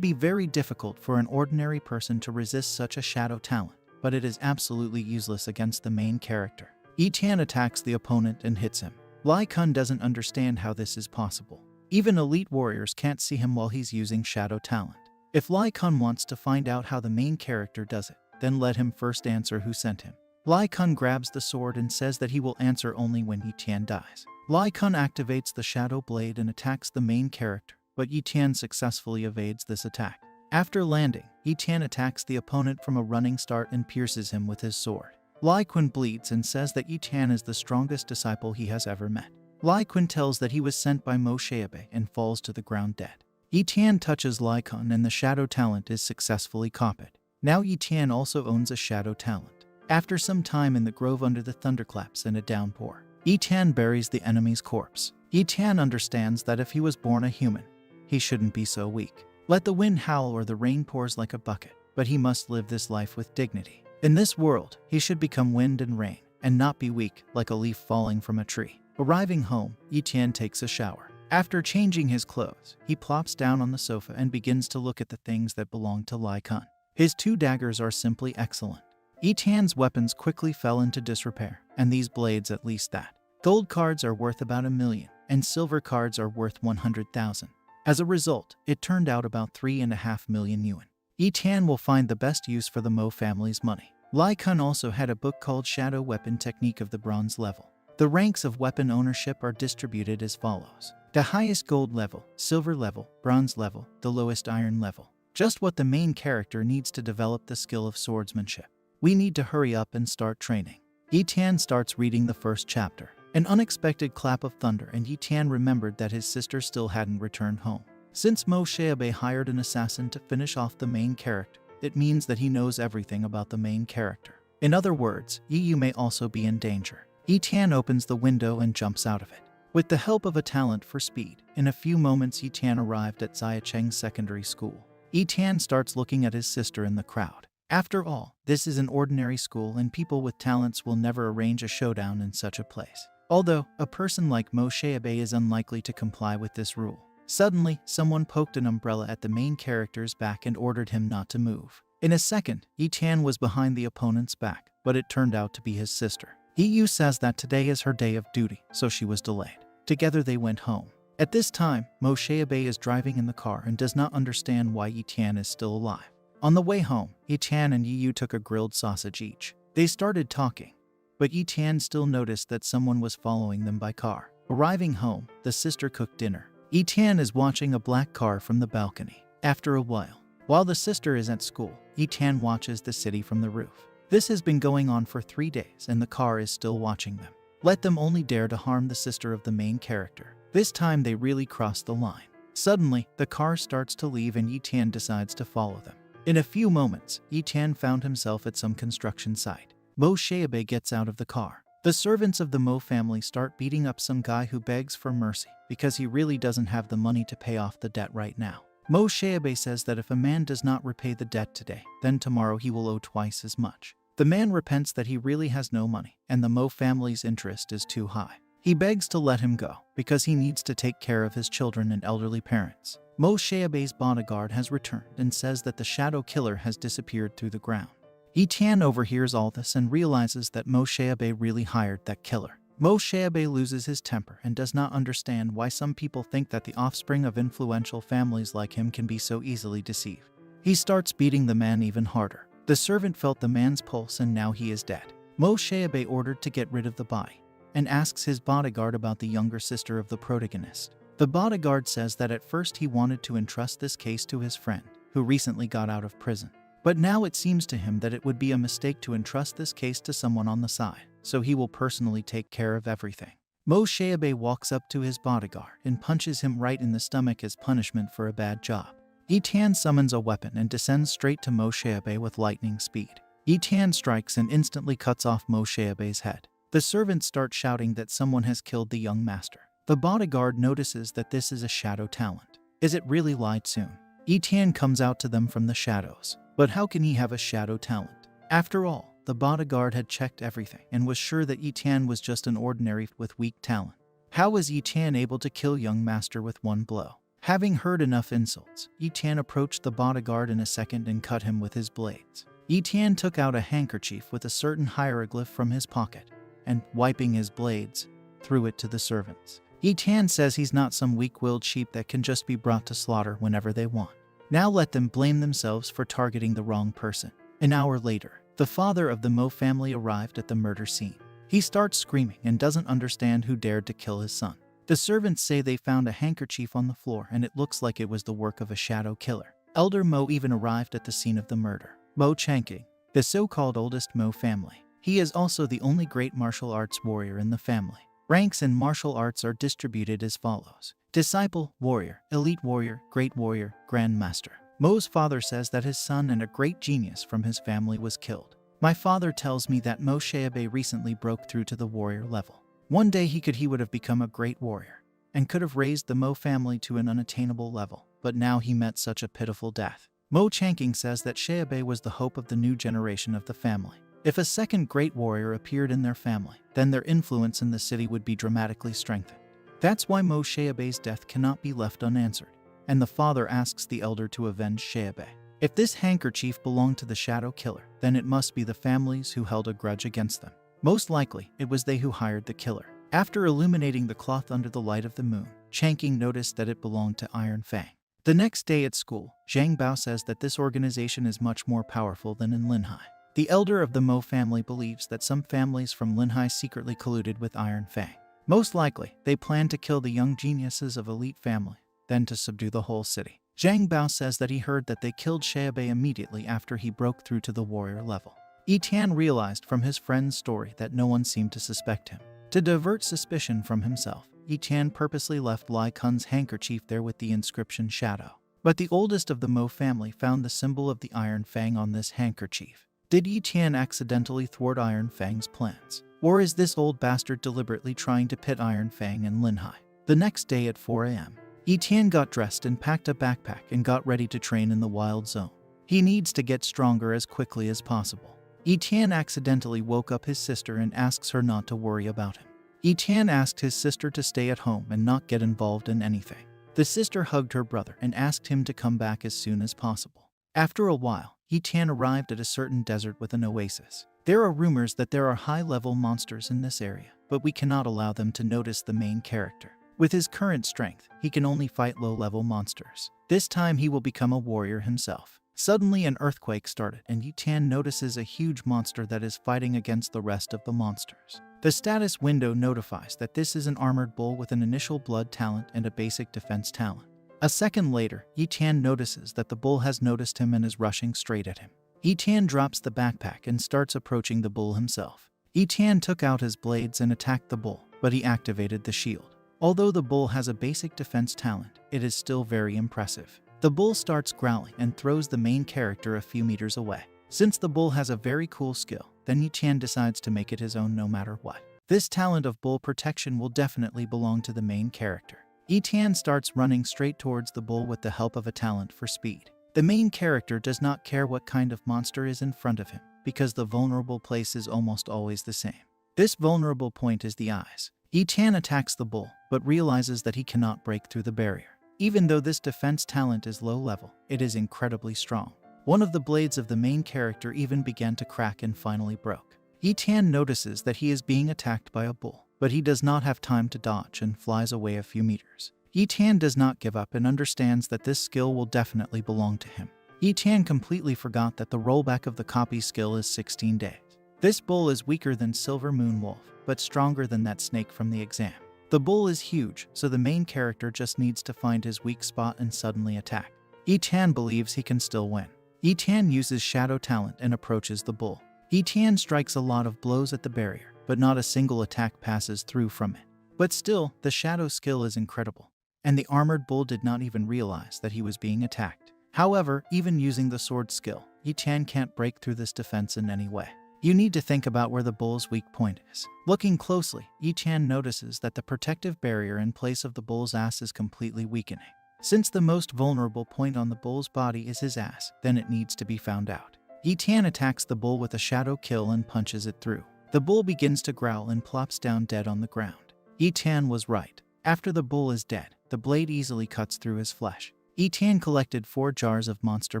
be very difficult for an ordinary person to resist such a shadow talent, but it is absolutely useless against the main character. Ye Tian attacks the opponent and hits him. Lai Kun doesn't understand how this is possible. Even elite warriors can't see him while he's using shadow talent. If Lai Kun wants to find out how the main character does it, then let him first answer who sent him. Lai Kun grabs the sword and says that he will answer only when Ye Tian dies. Lai Kun activates the shadow blade and attacks the main character, but Ye Tian successfully evades this attack. After landing, Ye Tian attacks the opponent from a running start and pierces him with his sword. Lai Kun bleeds and says that Ye Tian is the strongest disciple he has ever met. Lai Kun tells that he was sent by Mo Xiaobei and falls to the ground dead. Ye Tian touches Lai Kun and the shadow talent is successfully copied. Now Ye Tian also owns a shadow talent. After some time in the grove under the thunderclaps and a downpour, Ye Tian buries the enemy's corpse. Ye Tian understands that if he was born a human, he shouldn't be so weak. Let the wind howl or the rain pours like a bucket, but he must live this life with dignity. In this world, he should become wind and rain, and not be weak like a leaf falling from a tree. Arriving home, Ye Tian takes a shower. After changing his clothes, he plops down on the sofa and begins to look at the things that belong to Lai Kun. His 2 daggers are simply excellent. Ye Tian's weapons quickly fell into disrepair, and these blades at least that. Gold cards are worth about 1 million, and silver cards are worth 100,000. As a result, it turned out about 3.5 million yuan. Ye Tian will find the best use for the Mo family's money. Lai Kun also had a book called Shadow Weapon Technique of the Bronze level. The ranks of weapon ownership are distributed as follows. The highest gold level, silver level, bronze level, the lowest iron level. Just what the main character needs to develop the skill of swordsmanship. We need to hurry up and start training. Ye Tian starts reading the first chapter. An unexpected clap of thunder and Ye Tian remembered that his sister still hadn't returned home. Since Mo Xiaobei hired an assassin to finish off the main character, it means that he knows everything about the main character. In other words, Ye Yu may also be in danger. Ye Tian opens the window and jumps out of it. With the help of a talent for speed, in a few moments Ye Tian arrived at Xiacheng Secondary School. Ye Tian starts looking at his sister in the crowd. After all, this is an ordinary school and people with talents will never arrange a showdown in such a place. Although, a person like Mo Xiaobei is unlikely to comply with this rule. Suddenly, someone poked an umbrella at the main character's back and ordered him not to move. In a second, Ye Tian was behind the opponent's back, but it turned out to be his sister. Ye Yu says that today is her day of duty, so she was delayed. Together they went home. At this time, Mo Xiaobei is driving in the car and does not understand why Ye Tian is still alive. On the way home, Ye Tian and Ye Yu took a grilled sausage each. They started talking, but Ye Tian still noticed that someone was following them by car. Arriving home, the sister cooked dinner. Ye Tian is watching a black car from the balcony. After a while the sister is at school, Ye Tian watches the city from the roof. This has been going on for 3 days and the car is still watching them. Let them only dare to harm the sister of the main character. This time they really crossed the line. Suddenly, the car starts to leave and Ye Tian decides to follow them. In a few moments, Ye Tian found himself at some construction site. Mo Xiaobei gets out of the car. The servants of the Mo family start beating up some guy who begs for mercy because he really doesn't have the money to pay off the debt right now. Mo Xiaobei says that if a man does not repay the debt today, then tomorrow he will owe twice as much. The man repents that he really has no money and the Mo family's interest is too high. He begs to let him go because he needs to take care of his children and elderly parents. Mo Xiaobei's bodyguard has returned and says that the shadow killer has disappeared through the ground. Ye Tian overhears all this and realizes that Mo Xiaobei really hired that killer. Mo Xiaobei loses his temper and does not understand why some people think that the offspring of influential families like him can be so easily deceived. He starts beating the man even harder. The servant felt the man's pulse and now he is dead. Mo Xiaobei ordered to get rid of the body and asks his bodyguard about the younger sister of the protagonist. The bodyguard says that at first he wanted to entrust this case to his friend, who recently got out of prison. But now it seems to him that it would be a mistake to entrust this case to someone on the side, so he will personally take care of everything. Mo Xiaobei walks up to his bodyguard and punches him right in the stomach as punishment for a bad job. Ye Tian summons a weapon and descends straight to Mo Xiaobei with lightning speed. Ye Tian strikes and instantly cuts off Mo Xiaobei's head. The servants start shouting that someone has killed the young master. The bodyguard notices that this is a shadow talent. Is it really Lai Tsun? Ye Tian comes out to them from the shadows. But how can he have a shadow talent? After all, the bodyguard had checked everything and was sure that Ye Tian was just an ordinary with weak talent. How was Ye Tian able to kill young master with one blow? Having heard enough insults, Ye Tian approached the bodyguard in a second and cut him with his blades. Ye Tian took out a handkerchief with a certain hieroglyph from his pocket and, wiping his blades, threw it to the servants. Ye Tian says he's not some weak-willed sheep that can just be brought to slaughter whenever they want. Now let them blame themselves for targeting the wrong person. An hour later, the father of the Mo family arrived at the murder scene. He starts screaming and doesn't understand who dared to kill his son. The servants say they found a handkerchief on the floor and it looks like it was the work of a shadow killer. Elder Mo even arrived at the scene of the murder. Mo Changqing, the so-called oldest Mo family. He is also the only great martial arts warrior in the family. Ranks in martial arts are distributed as follows: Disciple, Warrior, Elite Warrior, Great Warrior, Grand Master. Mo's father says that his son and a great genius from his family was killed. My father tells me that Mo Xiaobei recently broke through to the warrior level. One day he would have become a great warrior and could have raised the Mo family to an unattainable level, but now he met such a pitiful death. Mo Changqing says that Xiaobei was the hope of the new generation of the family. If a second great warrior appeared in their family, then their influence in the city would be dramatically strengthened. That's why Mo Xiaobei's death cannot be left unanswered, and the father asks the elder to avenge Xiaobei. If this handkerchief belonged to the shadow killer, then it must be the families who held a grudge against them. Most likely, it was they who hired the killer. After illuminating the cloth under the light of the moon, Changqing noticed that it belonged to Iron Fang. The next day at school, Zhang Bao says that this organization is much more powerful than in Linhai. The elder of the Mo family believes that some families from Linhai secretly colluded with Iron Fang. Most likely, they plan to kill the young geniuses of elite family, then to subdue the whole city. Zhang Bao says that he heard that they killed Xiaobei immediately after he broke through to the warrior level. Ye Tian realized from his friend's story that no one seemed to suspect him. To divert suspicion from himself, Ye Tian purposely left Lai Kun's handkerchief there with the inscription Shadow. But the oldest of the Mo family found the symbol of the Iron Fang on this handkerchief. Did Ye Tian accidentally thwart Iron Fang's plans? Or is this old bastard deliberately trying to pit Iron Fang and Linhai? The next day at 4 a.m., Ye Tian got dressed and packed a backpack and got ready to train in the wild zone. He needs to get stronger as quickly as possible. Ye Tian accidentally woke up his sister and asks her not to worry about him. Ye Tian asked his sister to stay at home and not get involved in anything. The sister hugged her brother and asked him to come back as soon as possible. After a while, Ye Tian arrived at a certain desert with an oasis. There are rumors that there are high-level monsters in this area, but we cannot allow them to notice the main character. With his current strength, he can only fight low-level monsters. This time he will become a warrior himself. Suddenly an earthquake started and Ye Tian notices a huge monster that is fighting against the rest of the monsters. The status window notifies that this is an armored bull with an initial blood talent and a basic defense talent. A second later, Ye Tian notices that the bull has noticed him and is rushing straight at him. Ye Tian drops the backpack and starts approaching the bull himself. Ye Tian took out his blades and attacked the bull, but he activated the shield. Although the bull has a basic defense talent, it is still very impressive. The bull starts growling and throws the main character a few meters away. Since the bull has a very cool skill, then Ye Tian decides to make it his own no matter what. This talent of bull protection will definitely belong to the main character. Ye Tian starts running straight towards the bull with the help of a talent for speed. The main character does not care what kind of monster is in front of him, because the vulnerable place is almost always the same. This vulnerable point is the eyes. Ye Tian attacks the bull, but realizes that he cannot break through the barrier. Even though this defense talent is low level, it is incredibly strong. One of the blades of the main character even began to crack and finally broke. Ye Tian notices that he is being attacked by a bull, but he does not have time to dodge and flies away a few meters. Ye Tian does not give up and understands that this skill will definitely belong to him. Ye Tian completely forgot that the rollback of the copy skill is 16 days. This bull is weaker than Silver Moon Wolf, but stronger than that snake from the exam. The bull is huge, so the main character just needs to find his weak spot and suddenly attack. Ye Tian believes he can still win. Ye Tian uses shadow talent and approaches the bull. Ye Tian strikes a lot of blows at the barrier, but not a single attack passes through from it. But still, the shadow skill is incredible, and the armored bull did not even realize that he was being attacked. However, even using the sword skill, Ye Tian can't break through this defense in any way. You need to think about where the bull's weak point is. Looking closely, Ye Tian notices that the protective barrier in place of the bull's ass is completely weakening. Since the most vulnerable point on the bull's body is his ass, then it needs to be found out. Ye Tian attacks the bull with a shadow kill and punches it through. The bull begins to growl and plops down dead on the ground. Ye Tian was right. After the bull is dead, the blade easily cuts through his flesh. Ye Tian collected 4 jars of monster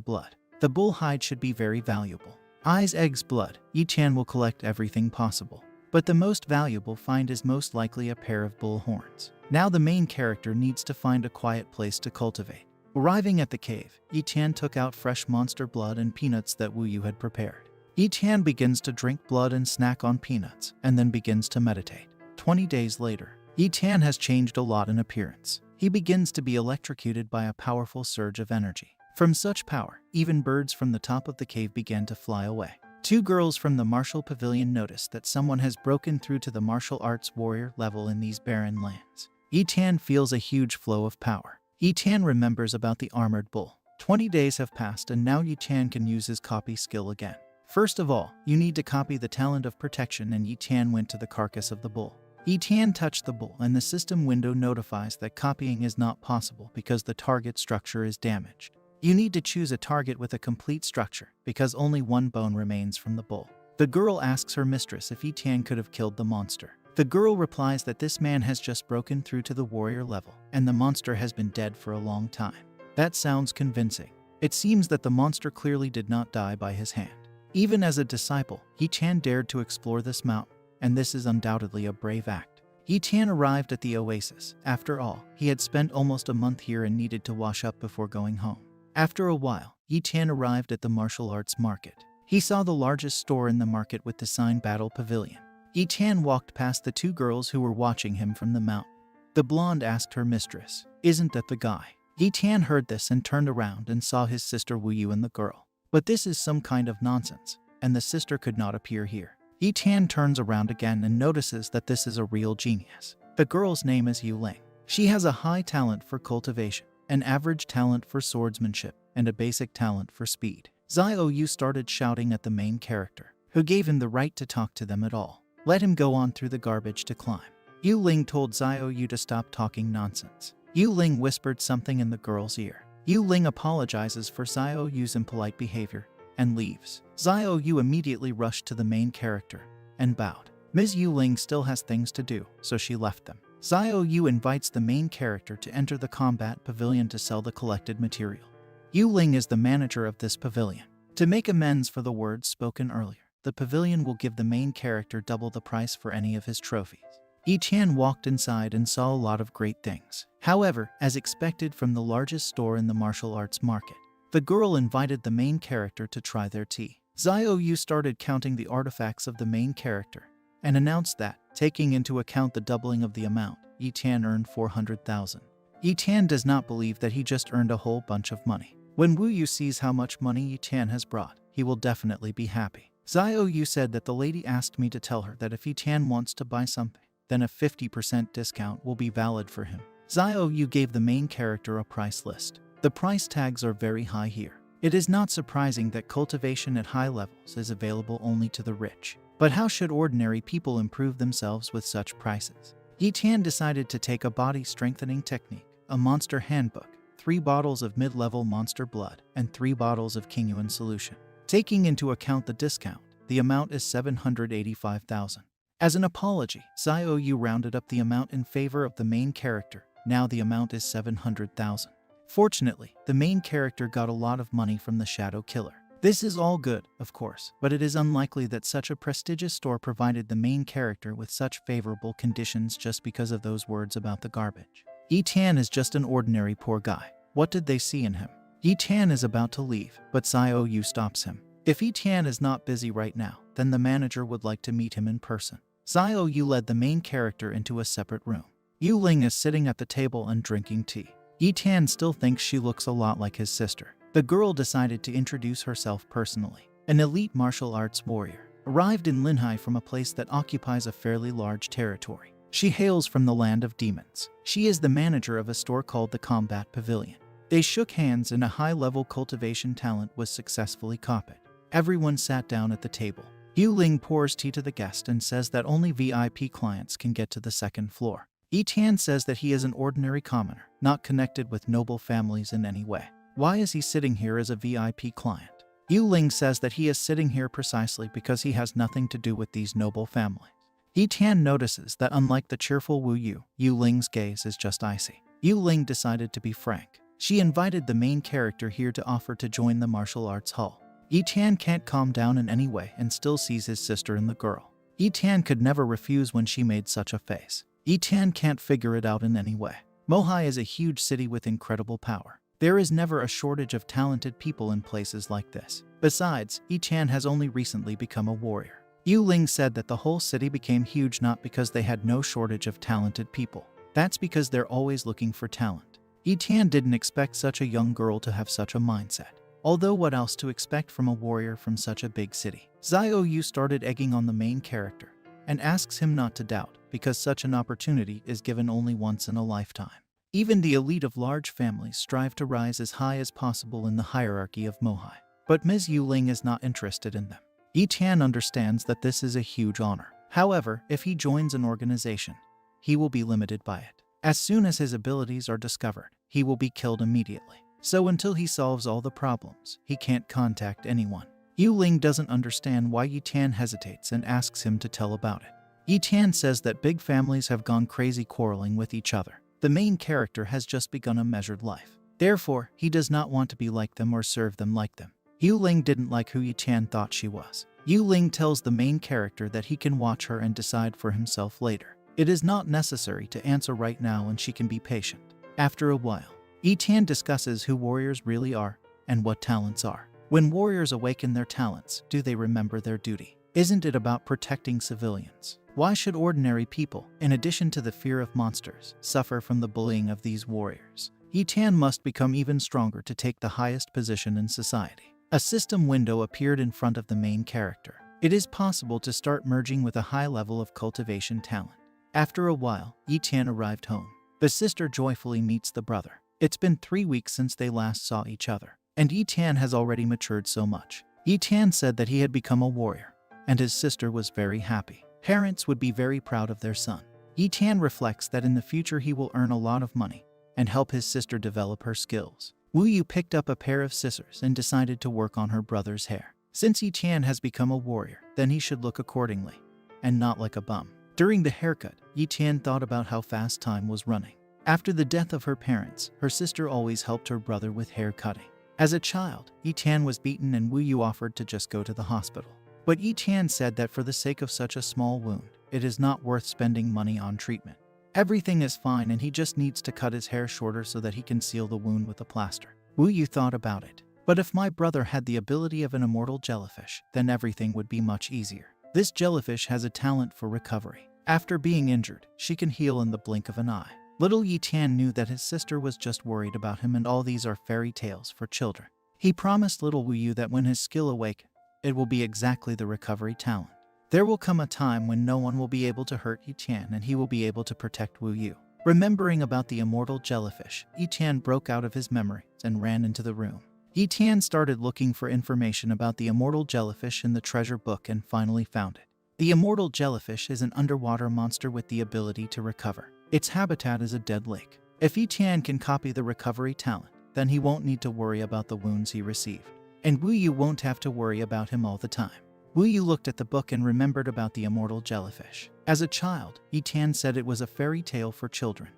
blood. The bull hide should be very valuable. Eyes, eggs, blood. Ye Tian will collect everything possible. But the most valuable find is most likely a pair of bull horns. Now the main character needs to find a quiet place to cultivate. Arriving at the cave, Ye Tian took out fresh monster blood and peanuts that Wu Yu had prepared. Ye Tian begins to drink blood and snack on peanuts, and then begins to meditate. 20 days later, Ye Tian has changed a lot in appearance. He begins to be electrocuted by a powerful surge of energy. From such power, even birds from the top of the cave began to fly away. 2 girls from the martial pavilion notice that someone has broken through to the martial arts warrior level in these barren lands. Ye Tian feels a huge flow of power. Ye Tian remembers about the armored bull. 20 days have passed and now Ye Tian can use his copy skill again. First of all, you need to copy the talent of protection, and Ye Tian went to the carcass of the bull. Ye Tian touched the bull and the system window notifies that copying is not possible because the target structure is damaged. You need to choose a target with a complete structure because only 1 bone remains from the bull. The girl asks her mistress if Ye Tian could have killed the monster. The girl replies that this man has just broken through to the warrior level and the monster has been dead for a long time. That sounds convincing. It seems that the monster clearly did not die by his hand. Even as a disciple, Ye Tian dared to explore this mountain, and this is undoubtedly a brave act. Ye Tian arrived at the oasis. After all, he had spent almost a month here and needed to wash up before going home. After a while, Ye Tian arrived at the martial arts market. He saw the largest store in the market with the sign Battle Pavilion. Ye Tian walked past the 2 girls who were watching him from the mountain. The blonde asked her mistress, "Isn't that the guy?" Ye Tian heard this and turned around and saw his sister Wu Yu and the girl. But this is some kind of nonsense, and the sister could not appear here. Ye Tian turns around again and notices that this is a real genius. The girl's name is Yu Ling. She has a high talent for cultivation, an average talent for swordsmanship, and a basic talent for speed. Xiao Yu started shouting at the main character, who gave him the right to talk to them at all. Let him go on through the garbage to climb. Yu Ling told Xiao Yu to stop talking nonsense. Yu Ling whispered something in the girl's ear. Yu Ling apologizes for Xiao Yu's impolite behavior and leaves. Xiao Yu immediately rushed to the main character and bowed. Ms. Yu Ling still has things to do, so she left them. Xiao Yu invites the main character to enter the combat pavilion to sell the collected material. Yu Ling is the manager of this pavilion. To make amends for the words spoken earlier, the pavilion will give the main character double the price for any of his trophies. Ye Tian walked inside and saw a lot of great things. However, as expected from the largest store in the martial arts market, the girl invited the main character to try their tea. Xiao Yu started counting the artifacts of the main character and announced that, taking into account the doubling of the amount, Ye Tian earned 400,000. Ye Tian does not believe that he just earned a whole bunch of money. When Wu Yu sees how much money Ye Tian has brought, he will definitely be happy. Xiao Yu said that the lady asked me to tell her that if Ye Tian wants to buy something, then a 50% discount will be valid for him. Xiao Yu gave the main character a price list. The price tags are very high here. It is not surprising that cultivation at high levels is available only to the rich. But how should ordinary people improve themselves with such prices? Ye Tian decided to take a body strengthening technique, a monster handbook, 3 bottles of mid-level monster blood, and 3 bottles of King Yuan solution. Taking into account the discount, the amount is 785,000. As an apology, Xiao Yu rounded up the amount in favor of the main character. Now the amount is 700,000. Fortunately, the main character got a lot of money from the Shadow Killer. This is all good, of course, but it is unlikely that such a prestigious store provided the main character with such favorable conditions just because of those words about the garbage. Ye Tian is just an ordinary poor guy. What did they see in him? Ye Tian is about to leave, but Xiao Yu stops him. If Ye Tian is not busy right now, then the manager would like to meet him in person. Xiao Yu led the main character into a separate room. Yu Ling is sitting at the table and drinking tea. Ye Tian still thinks she looks a lot like his sister. The girl decided to introduce herself personally. An elite martial arts warrior, arrived in Linhai from a place that occupies a fairly large territory. She hails from the land of demons. She is the manager of a store called the Combat Pavilion. They shook hands and a high-level cultivation talent was successfully copied. Everyone sat down at the table. Yu Ling pours tea to the guest and says that only VIP clients can get to the second floor. Ye Tian says that he is an ordinary commoner, not connected with noble families in any way. Why is he sitting here as a VIP client? Yu Ling says that he is sitting here precisely because he has nothing to do with these noble families. Ye Tian notices that unlike the cheerful Wu Yu, Yu Ling's gaze is just icy. Yu Ling decided to be frank. She invited the main character here to offer to join the martial arts hall. Ye Tian can't calm down in any way and still sees his sister in the girl. Ye Tian could never refuse when she made such a face. Ye Tian can't figure it out in any way. Mohai is a huge city with incredible power. There is never a shortage of talented people in places like this. Besides, Ye Tian has only recently become a warrior. Yu Ling said that the whole city became huge not because they had no shortage of talented people. That's because they're always looking for talent. Ye Tian didn't expect such a young girl to have such a mindset. Although what else to expect from a warrior from such a big city? Xiao Yu started egging on the main character and asks him not to doubt, because such an opportunity is given only once in a lifetime. Even the elite of large families strive to rise as high as possible in the hierarchy of Mohai. But Ms. Yu Ling is not interested in them. Ye Tian understands that this is a huge honor. However, if he joins an organization, he will be limited by it. As soon as his abilities are discovered, he will be killed immediately. So until he solves all the problems, he can't contact anyone. Yu Ling doesn't understand why Ye Tian hesitates and asks him to tell about it. Ye Tian says that big families have gone crazy quarreling with each other. The main character has just begun a measured life. Therefore, he does not want to be like them or serve them like them. Yu Ling didn't like who Ye Tian thought she was. Yu Ling tells the main character that he can watch her and decide for himself later. It is not necessary to answer right now and she can be patient. After a while, Ye Tian discusses who warriors really are and what talents are. When warriors awaken their talents, do they remember their duty? Isn't it about protecting civilians? Why should ordinary people, in addition to the fear of monsters, suffer from the bullying of these warriors? Ye Tian must become even stronger to take the highest position in society. A system window appeared in front of the main character. It is possible to start merging with a high level of cultivation talent. After a while, Ye Tian arrived home. The sister joyfully meets the brother. It's been 3 weeks since they last saw each other, and Ye Tian has already matured so much. Ye Tian said that he had become a warrior, and his sister was very happy. Parents would be very proud of their son. Ye Tian reflects that in the future he will earn a lot of money and help his sister develop her skills. Wu Yu picked up a pair of scissors and decided to work on her brother's hair. Since Ye Tian has become a warrior, then he should look accordingly, and not like a bum. During the haircut, Ye Tian thought about how fast time was running. After the death of her parents, her sister always helped her brother with hair cutting. As a child, Ye Tian was beaten and Wu Yu offered to just go to the hospital. But Ye Tian said that for the sake of such a small wound, it is not worth spending money on treatment. Everything is fine and he just needs to cut his hair shorter so that he can seal the wound with a plaster. Wu Yu thought about it. But if my brother had the ability of an immortal jellyfish, then everything would be much easier. This jellyfish has a talent for recovery. After being injured, she can heal in the blink of an eye. Little Ye Tian knew that his sister was just worried about him and all these are fairy tales for children. He promised little Wu Yu that when his skill awakens, it will be exactly the recovery talent. There will come a time when no one will be able to hurt Ye Tian and he will be able to protect Wu Yu. Remembering about the immortal jellyfish, Ye Tian broke out of his memories and ran into the room. Ye Tian started looking for information about the immortal jellyfish in the treasure book and finally found it. The immortal jellyfish is an underwater monster with the ability to recover. Its habitat is a dead lake. If Ye Tian can copy the recovery talent, then he won't need to worry about the wounds he received. And Wu Yu won't have to worry about him all the time. Wu Yu looked at the book and remembered about the immortal jellyfish. As a child, Ye Tian said it was a fairy tale for children.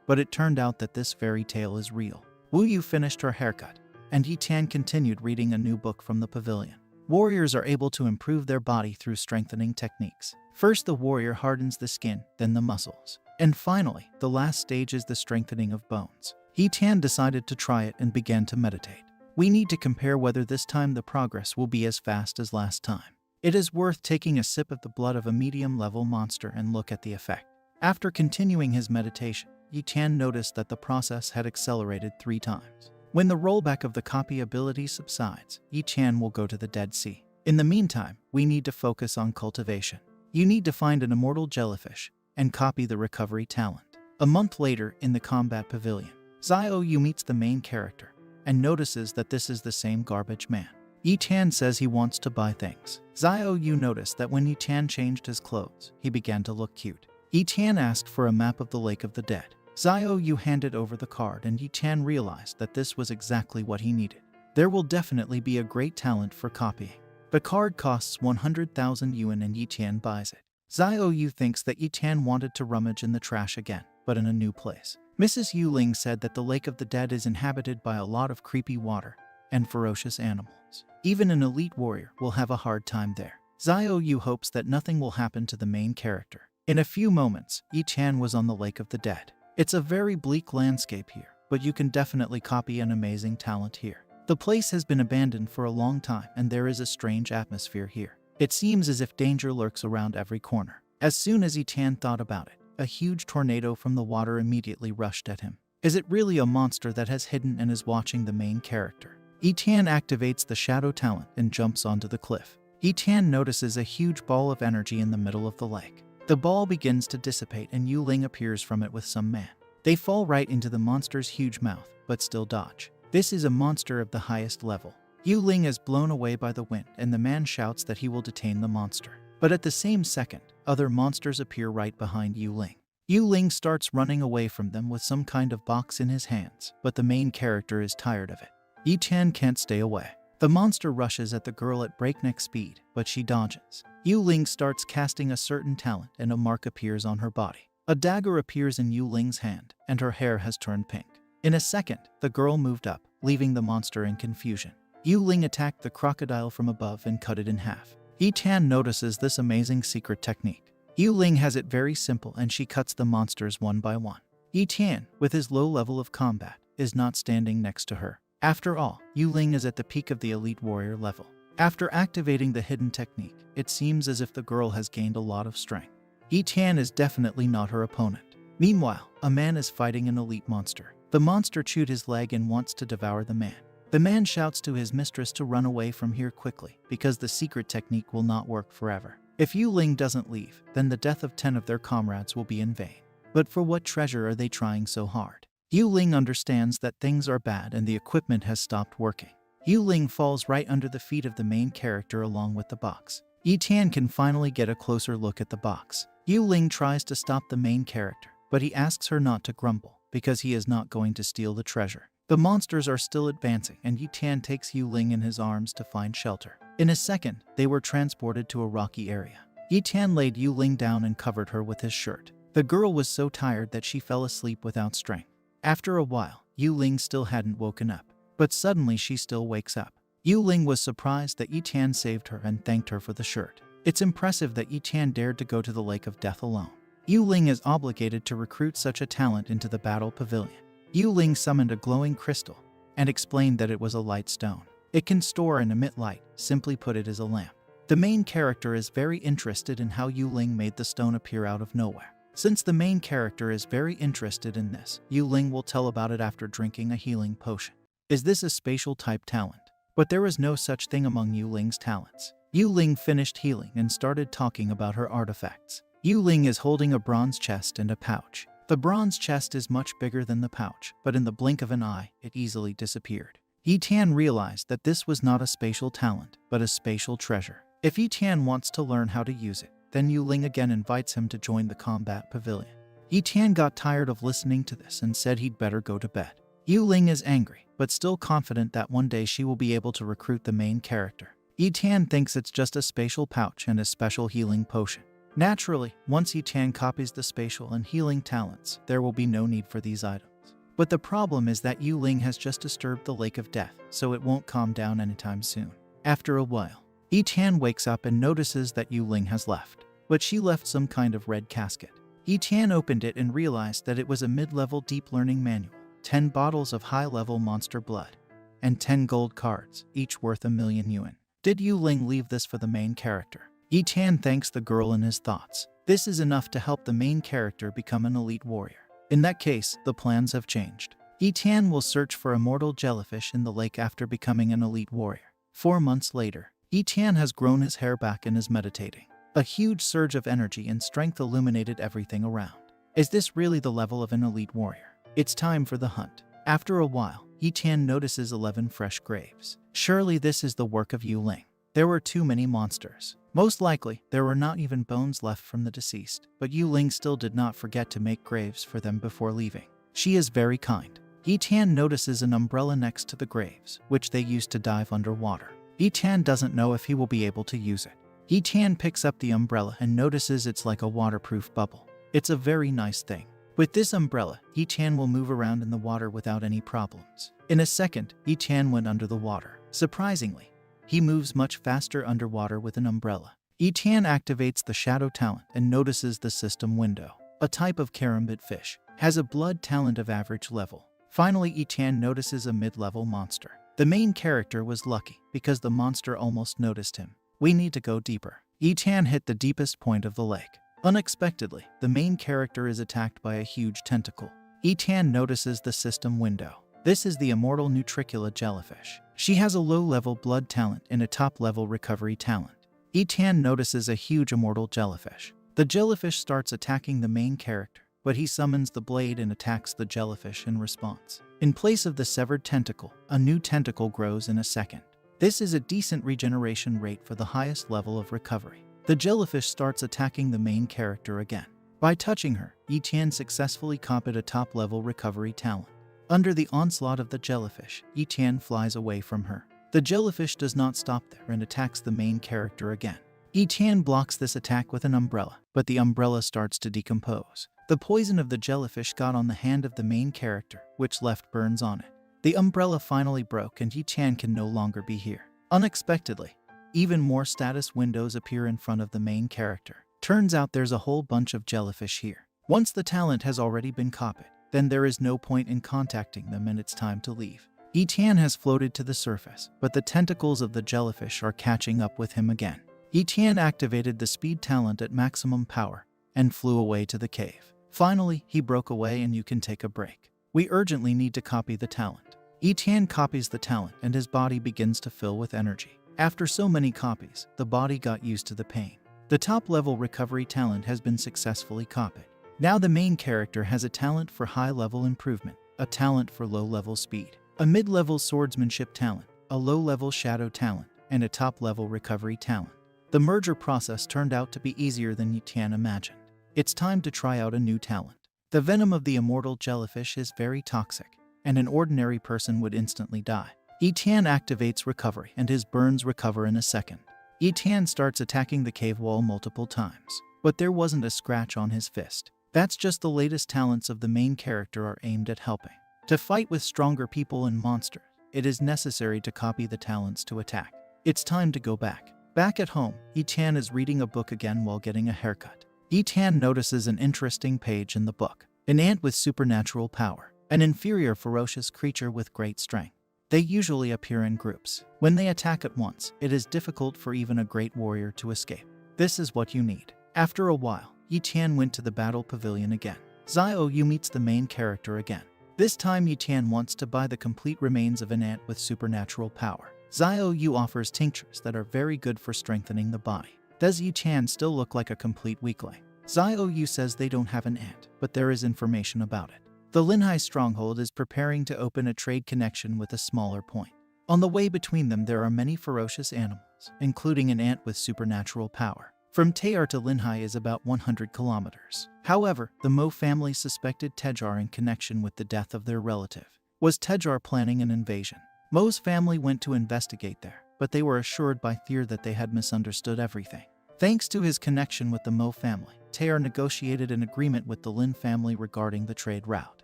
But it turned out that this fairy tale is real. Wu Yu finished her haircut, and Ye Tian continued reading a new book from the pavilion. Warriors are able to improve their body through strengthening techniques. First, the warrior hardens the skin, then the muscles. And finally, the last stage is the strengthening of bones. Ye Tian decided to try it and began to meditate. We need to compare whether this time the progress will be as fast as last time. It is worth taking a sip of the blood of a medium-level monster and look at the effect. After continuing his meditation, Ye Tian noticed that the process had accelerated 3 times. When the rollback of the copy ability subsides, Ye Tian will go to the Dead Sea. In the meantime, we need to focus on cultivation. You need to find an immortal jellyfish and copy the recovery talent. A month later, in the combat pavilion, Xiao Yu meets the main character and notices that this is the same garbage man. Ye Tian says he wants to buy things. Xiao Yu noticed that when Ye Tian changed his clothes, he began to look cute. Ye Tian asked for a map of the Lake of the Dead. Xiao Yu handed over the card and Ye Tian realized that this was exactly what he needed. There will definitely be a great talent for copying. The card costs 100,000 yuan and Ye Tian buys it. Xiao Yu thinks that Ye Tian wanted to rummage in the trash again, but in a new place. Mrs. Yu Ling said that the Lake of the Dead is inhabited by a lot of creepy water and ferocious animals. Even an elite warrior will have a hard time there. Xiao Yu hopes that nothing will happen to the main character. In a few moments, Ye Tian was on the Lake of the Dead. It's a very bleak landscape here, but you can definitely copy an amazing talent here. The place has been abandoned for a long time and there is a strange atmosphere here. It seems as if danger lurks around every corner. As soon as Ye Tian thought about it, a huge tornado from the water immediately rushed at him. Is it really a monster that has hidden and is watching the main character? Ye Tian activates the shadow talent and jumps onto the cliff. Ye Tian notices a huge ball of energy in the middle of the lake. The ball begins to dissipate and Yu Ling appears from it with some man. They fall right into the monster's huge mouth, but still dodge. This is a monster of the highest level. Yu Ling is blown away by the wind and the man shouts that he will detain the monster. But at the same second, other monsters appear right behind Yu Ling. Yu Ling starts running away from them with some kind of box in his hands, but the main character is tired of it. Ye Tian can't stay away. The monster rushes at the girl at breakneck speed, but she dodges. Yu Ling starts casting a certain talent and a mark appears on her body. A dagger appears in Yu Ling's hand, and her hair has turned pink. In a second, the girl moved up, leaving the monster in confusion. Yu Ling attacked the crocodile from above and cut it in half. Ye Tian notices this amazing secret technique. Yu Ling has it very simple and she cuts the monsters one by one. Ye Tian, with his low level of combat, is not standing next to her. After all, Yu Ling is at the peak of the elite warrior level. After activating the hidden technique, it seems as if the girl has gained a lot of strength. Ye Tian is definitely not her opponent. Meanwhile, a man is fighting an elite monster. The monster chewed his leg and wants to devour the man. The man shouts to his mistress to run away from here quickly, because the secret technique will not work forever. If Yu Ling doesn't leave, then the death of 10 of their comrades will be in vain. But for what treasure are they trying so hard? Yu Ling understands that things are bad and the equipment has stopped working. Yu Ling falls right under the feet of the main character along with the box. Ye Tian can finally get a closer look at the box. Yu Ling tries to stop the main character, but he asks her not to grumble, because he is not going to steal the treasure. The monsters are still advancing and Ye Tian takes Yu Ling in his arms to find shelter. In a second, they were transported to a rocky area. Ye Tian laid Yu Ling down and covered her with his shirt. The girl was so tired that she fell asleep without strength. After a while, Yu Ling still hadn't woken up, but suddenly she still wakes up. Yu Ling was surprised that Ye Tian saved her and thanked her for the shirt. It's impressive that Ye Tian dared to go to the Lake of Death alone. Yu Ling is obligated to recruit such a talent into the battle pavilion. Yu Ling summoned a glowing crystal and explained that it was a light stone. It can store and emit light, simply put it as a lamp. The main character is very interested in how Yu Ling made the stone appear out of nowhere. Since the main character is very interested in this, Yu Ling will tell about it after drinking a healing potion. Is this a spatial type talent? But there is no such thing among Yu Ling's talents. Yu Ling finished healing and started talking about her artifacts. Yu Ling is holding a bronze chest and a pouch. The bronze chest is much bigger than the pouch, but in the blink of an eye, it easily disappeared. Ye Tian realized that this was not a spatial talent, but a spatial treasure. If Ye Tian wants to learn how to use it, then Yu Ling again invites him to join the combat pavilion. Ye Tian got tired of listening to this and said he'd better go to bed. Yu Ling is angry, but still confident that one day she will be able to recruit the main character. Ye Tian thinks it's just a spatial pouch and a special healing potion. Naturally, once Ye Tian copies the spatial and healing talents, there will be no need for these items. But the problem is that Yu Ling has just disturbed the Lake of Death, so it won't calm down anytime soon. After a while, Ye Tian wakes up and notices that Yu Ling has left, but she left some kind of red casket. Ye Tian opened it and realized that it was a mid-level deep learning manual, 10 bottles of high-level monster blood, and 10 gold cards, each worth 1,000,000 yuan. Did Yu Ling leave this for the main character? Ye Tian thanks the girl in his thoughts. This is enough to help the main character become an elite warrior. In that case, the plans have changed. Ye Tian will search for immortal jellyfish in the lake after becoming an elite warrior. 4 months later, Ye Tian has grown his hair back and is meditating. A huge surge of energy and strength illuminated everything around. Is this really the level of an elite warrior? It's time for the hunt. After a while, Ye Tian notices 11 fresh graves. Surely this is the work of Yu Ling. There were too many monsters. Most likely, there were not even bones left from the deceased, but Yu Ling still did not forget to make graves for them before leaving. She is very kind. Ye Tian notices an umbrella next to the graves, which they used to dive underwater. Ye Tian doesn't know if he will be able to use it. Ye Tian picks up the umbrella and notices it's like a waterproof bubble. It's a very nice thing. With this umbrella, Ye Tian will move around in the water without any problems. In a second, Ye Tian went under the water. Surprisingly, he moves much faster underwater with an umbrella. Ye Tian activates the shadow talent and notices the system window. A type of karambit fish has a blood talent of average level. Finally, Ye Tian notices a mid-level monster. The main character was lucky because the monster almost noticed him. We need to go deeper. Ye Tian hit the deepest point of the lake. Unexpectedly, the main character is attacked by a huge tentacle. Ye Tian notices the system window. This is the immortal Nutricula jellyfish. She has a low-level blood talent and a top-level recovery talent. Ye Tian notices a huge immortal jellyfish. The jellyfish starts attacking the main character, but he summons the blade and attacks the jellyfish in response. In place of the severed tentacle, a new tentacle grows in a second. This is a decent regeneration rate for the highest level of recovery. The jellyfish starts attacking the main character again. By touching her, Ye Tian successfully copied a top-level recovery talent. Under the onslaught of the jellyfish, Ye Tian flies away from her. The jellyfish does not stop there and attacks the main character again. Ye Tian blocks this attack with an umbrella, but the umbrella starts to decompose. The poison of the jellyfish got on the hand of the main character, which left burns on it. The umbrella finally broke and Ye Tian can no longer be here. Unexpectedly, even more status windows appear in front of the main character. Turns out there's a whole bunch of jellyfish here. Once the talent has already been copied, then there is no point in contacting them and it's time to leave. Ye Tian has floated to the surface, but the tentacles of the jellyfish are catching up with him again. Ye Tian activated the speed talent at maximum power and flew away to the cave. Finally, he broke away and you can take a break. We urgently need to copy the talent. Ye Tian copies the talent and his body begins to fill with energy. After so many copies, the body got used to the pain. The top-level recovery talent has been successfully copied. Now the main character has a talent for high-level improvement, a talent for low-level speed, a mid-level swordsmanship talent, a low-level shadow talent, and a top-level recovery talent. The merger process turned out to be easier than Ye Tian imagined. It's time to try out a new talent. The venom of the immortal jellyfish is very toxic, and an ordinary person would instantly die. Ye Tian activates recovery and his burns recover in a second. Ye Tian starts attacking the cave wall multiple times, but there wasn't a scratch on his fist. That's just the latest talents of the main character are aimed at helping. To fight with stronger people and monsters, it is necessary to copy the talents to attack. It's time to go back. Back at home, Ye Tian is reading a book again while getting a haircut. Ye Tian notices an interesting page in the book. An ant with supernatural power. An inferior ferocious creature with great strength. They usually appear in groups. When they attack at once, it is difficult for even a great warrior to escape. This is what you need. After a while, Ye Tian went to the battle pavilion again. Xiao Yu meets the main character again. This time Ye Tian wants to buy the complete remains of an ant with supernatural power. Xiao Yu offers tinctures that are very good for strengthening the body. Does Ye Tian still look like a complete weakling? Xiao Yu says they don't have an ant, but there is information about it. The Linhai stronghold is preparing to open a trade connection with a smaller point. On the way between them there are many ferocious animals, including an ant with supernatural power. From Tayar to Linhai is about 100 kilometers. However, the Mo family suspected Tejar in connection with the death of their relative. Was Tejar planning an invasion? Mo's family went to investigate there, but they were assured by Thier that they had misunderstood everything. Thanks to his connection with the Mo family, Tayar negotiated an agreement with the Lin family regarding the trade route.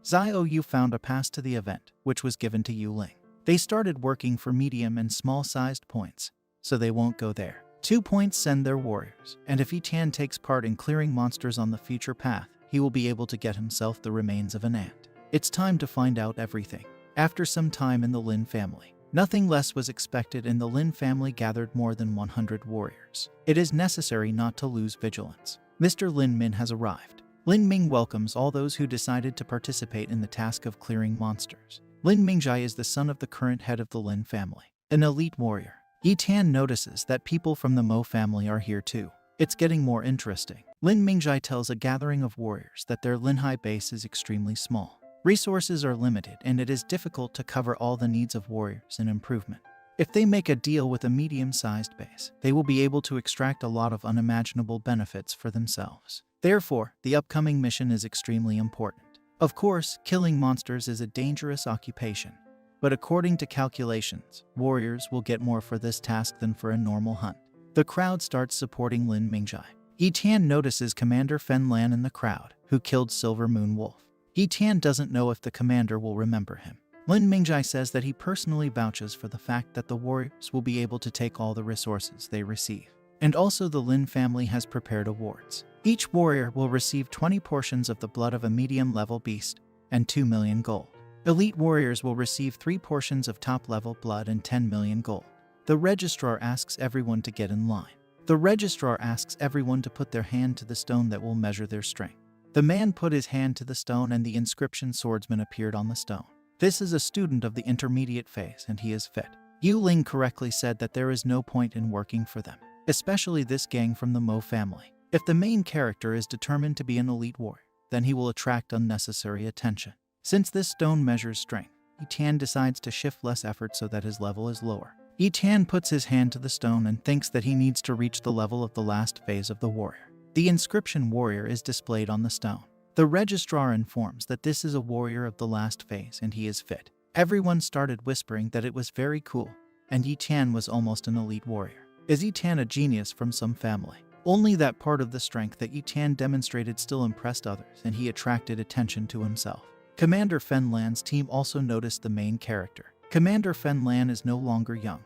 Xiao Yu found a pass to the event, which was given to Yu Ling. They started working for medium and small-sized points, so they won't go there. 2 points send their warriors, and if Ye Tian takes part in clearing monsters on the future path, he will be able to get himself the remains of an ant. It's time to find out everything. After some time in the Lin family, nothing less was expected and the Lin family gathered more than 100 warriors. It is necessary not to lose vigilance. Mr. Lin Min has arrived. Lin Ming welcomes all those who decided to participate in the task of clearing monsters. Lin Mingjai is the son of the current head of the Lin family, an elite warrior. Ye Tian notices that people from the Mo family are here too. It's getting more interesting. Lin Mingjai tells a gathering of warriors that their Linhai base is extremely small. Resources are limited and it is difficult to cover all the needs of warriors and improvement. If they make a deal with a medium-sized base, they will be able to extract a lot of unimaginable benefits for themselves. Therefore, the upcoming mission is extremely important. Of course, killing monsters is a dangerous occupation, but according to calculations, warriors will get more for this task than for a normal hunt. The crowd starts supporting Lin Mingjai. Ye Tian notices Commander Fen Lan in the crowd, who killed Silver Moon Wolf. Ye Tian doesn't know if the commander will remember him. Lin Mingjai says that he personally vouches for the fact that the warriors will be able to take all the resources they receive. And also the Lin family has prepared awards. Each warrior will receive 20 portions of the blood of a medium-level beast and 2 million gold. Elite warriors will receive 3 portions of top-level blood and 10 million gold. The registrar asks everyone to get in line. The registrar asks everyone to put their hand to the stone that will measure their strength. The man put his hand to the stone and the inscription swordsman appeared on the stone. This is a student of the intermediate phase and he is fit. Yu Ling correctly said that there is no point in working for them, especially this gang from the Mo family. If the main character is determined to be an elite warrior, then he will attract unnecessary attention. Since this stone measures strength, Ye Tian decides to shift less effort so that his level is lower. Ye Tian puts his hand to the stone and thinks that he needs to reach the level of the last phase of the warrior. The inscription warrior is displayed on the stone. The registrar informs that this is a warrior of the last phase and he is fit. Everyone started whispering that it was very cool, and Ye Tian was almost an elite warrior. Is Ye Tian a genius from some family? Only that part of the strength that Ye Tian demonstrated still impressed others and he attracted attention to himself. Commander Fen Lan's team also noticed the main character. Commander Fen Lan is no longer young,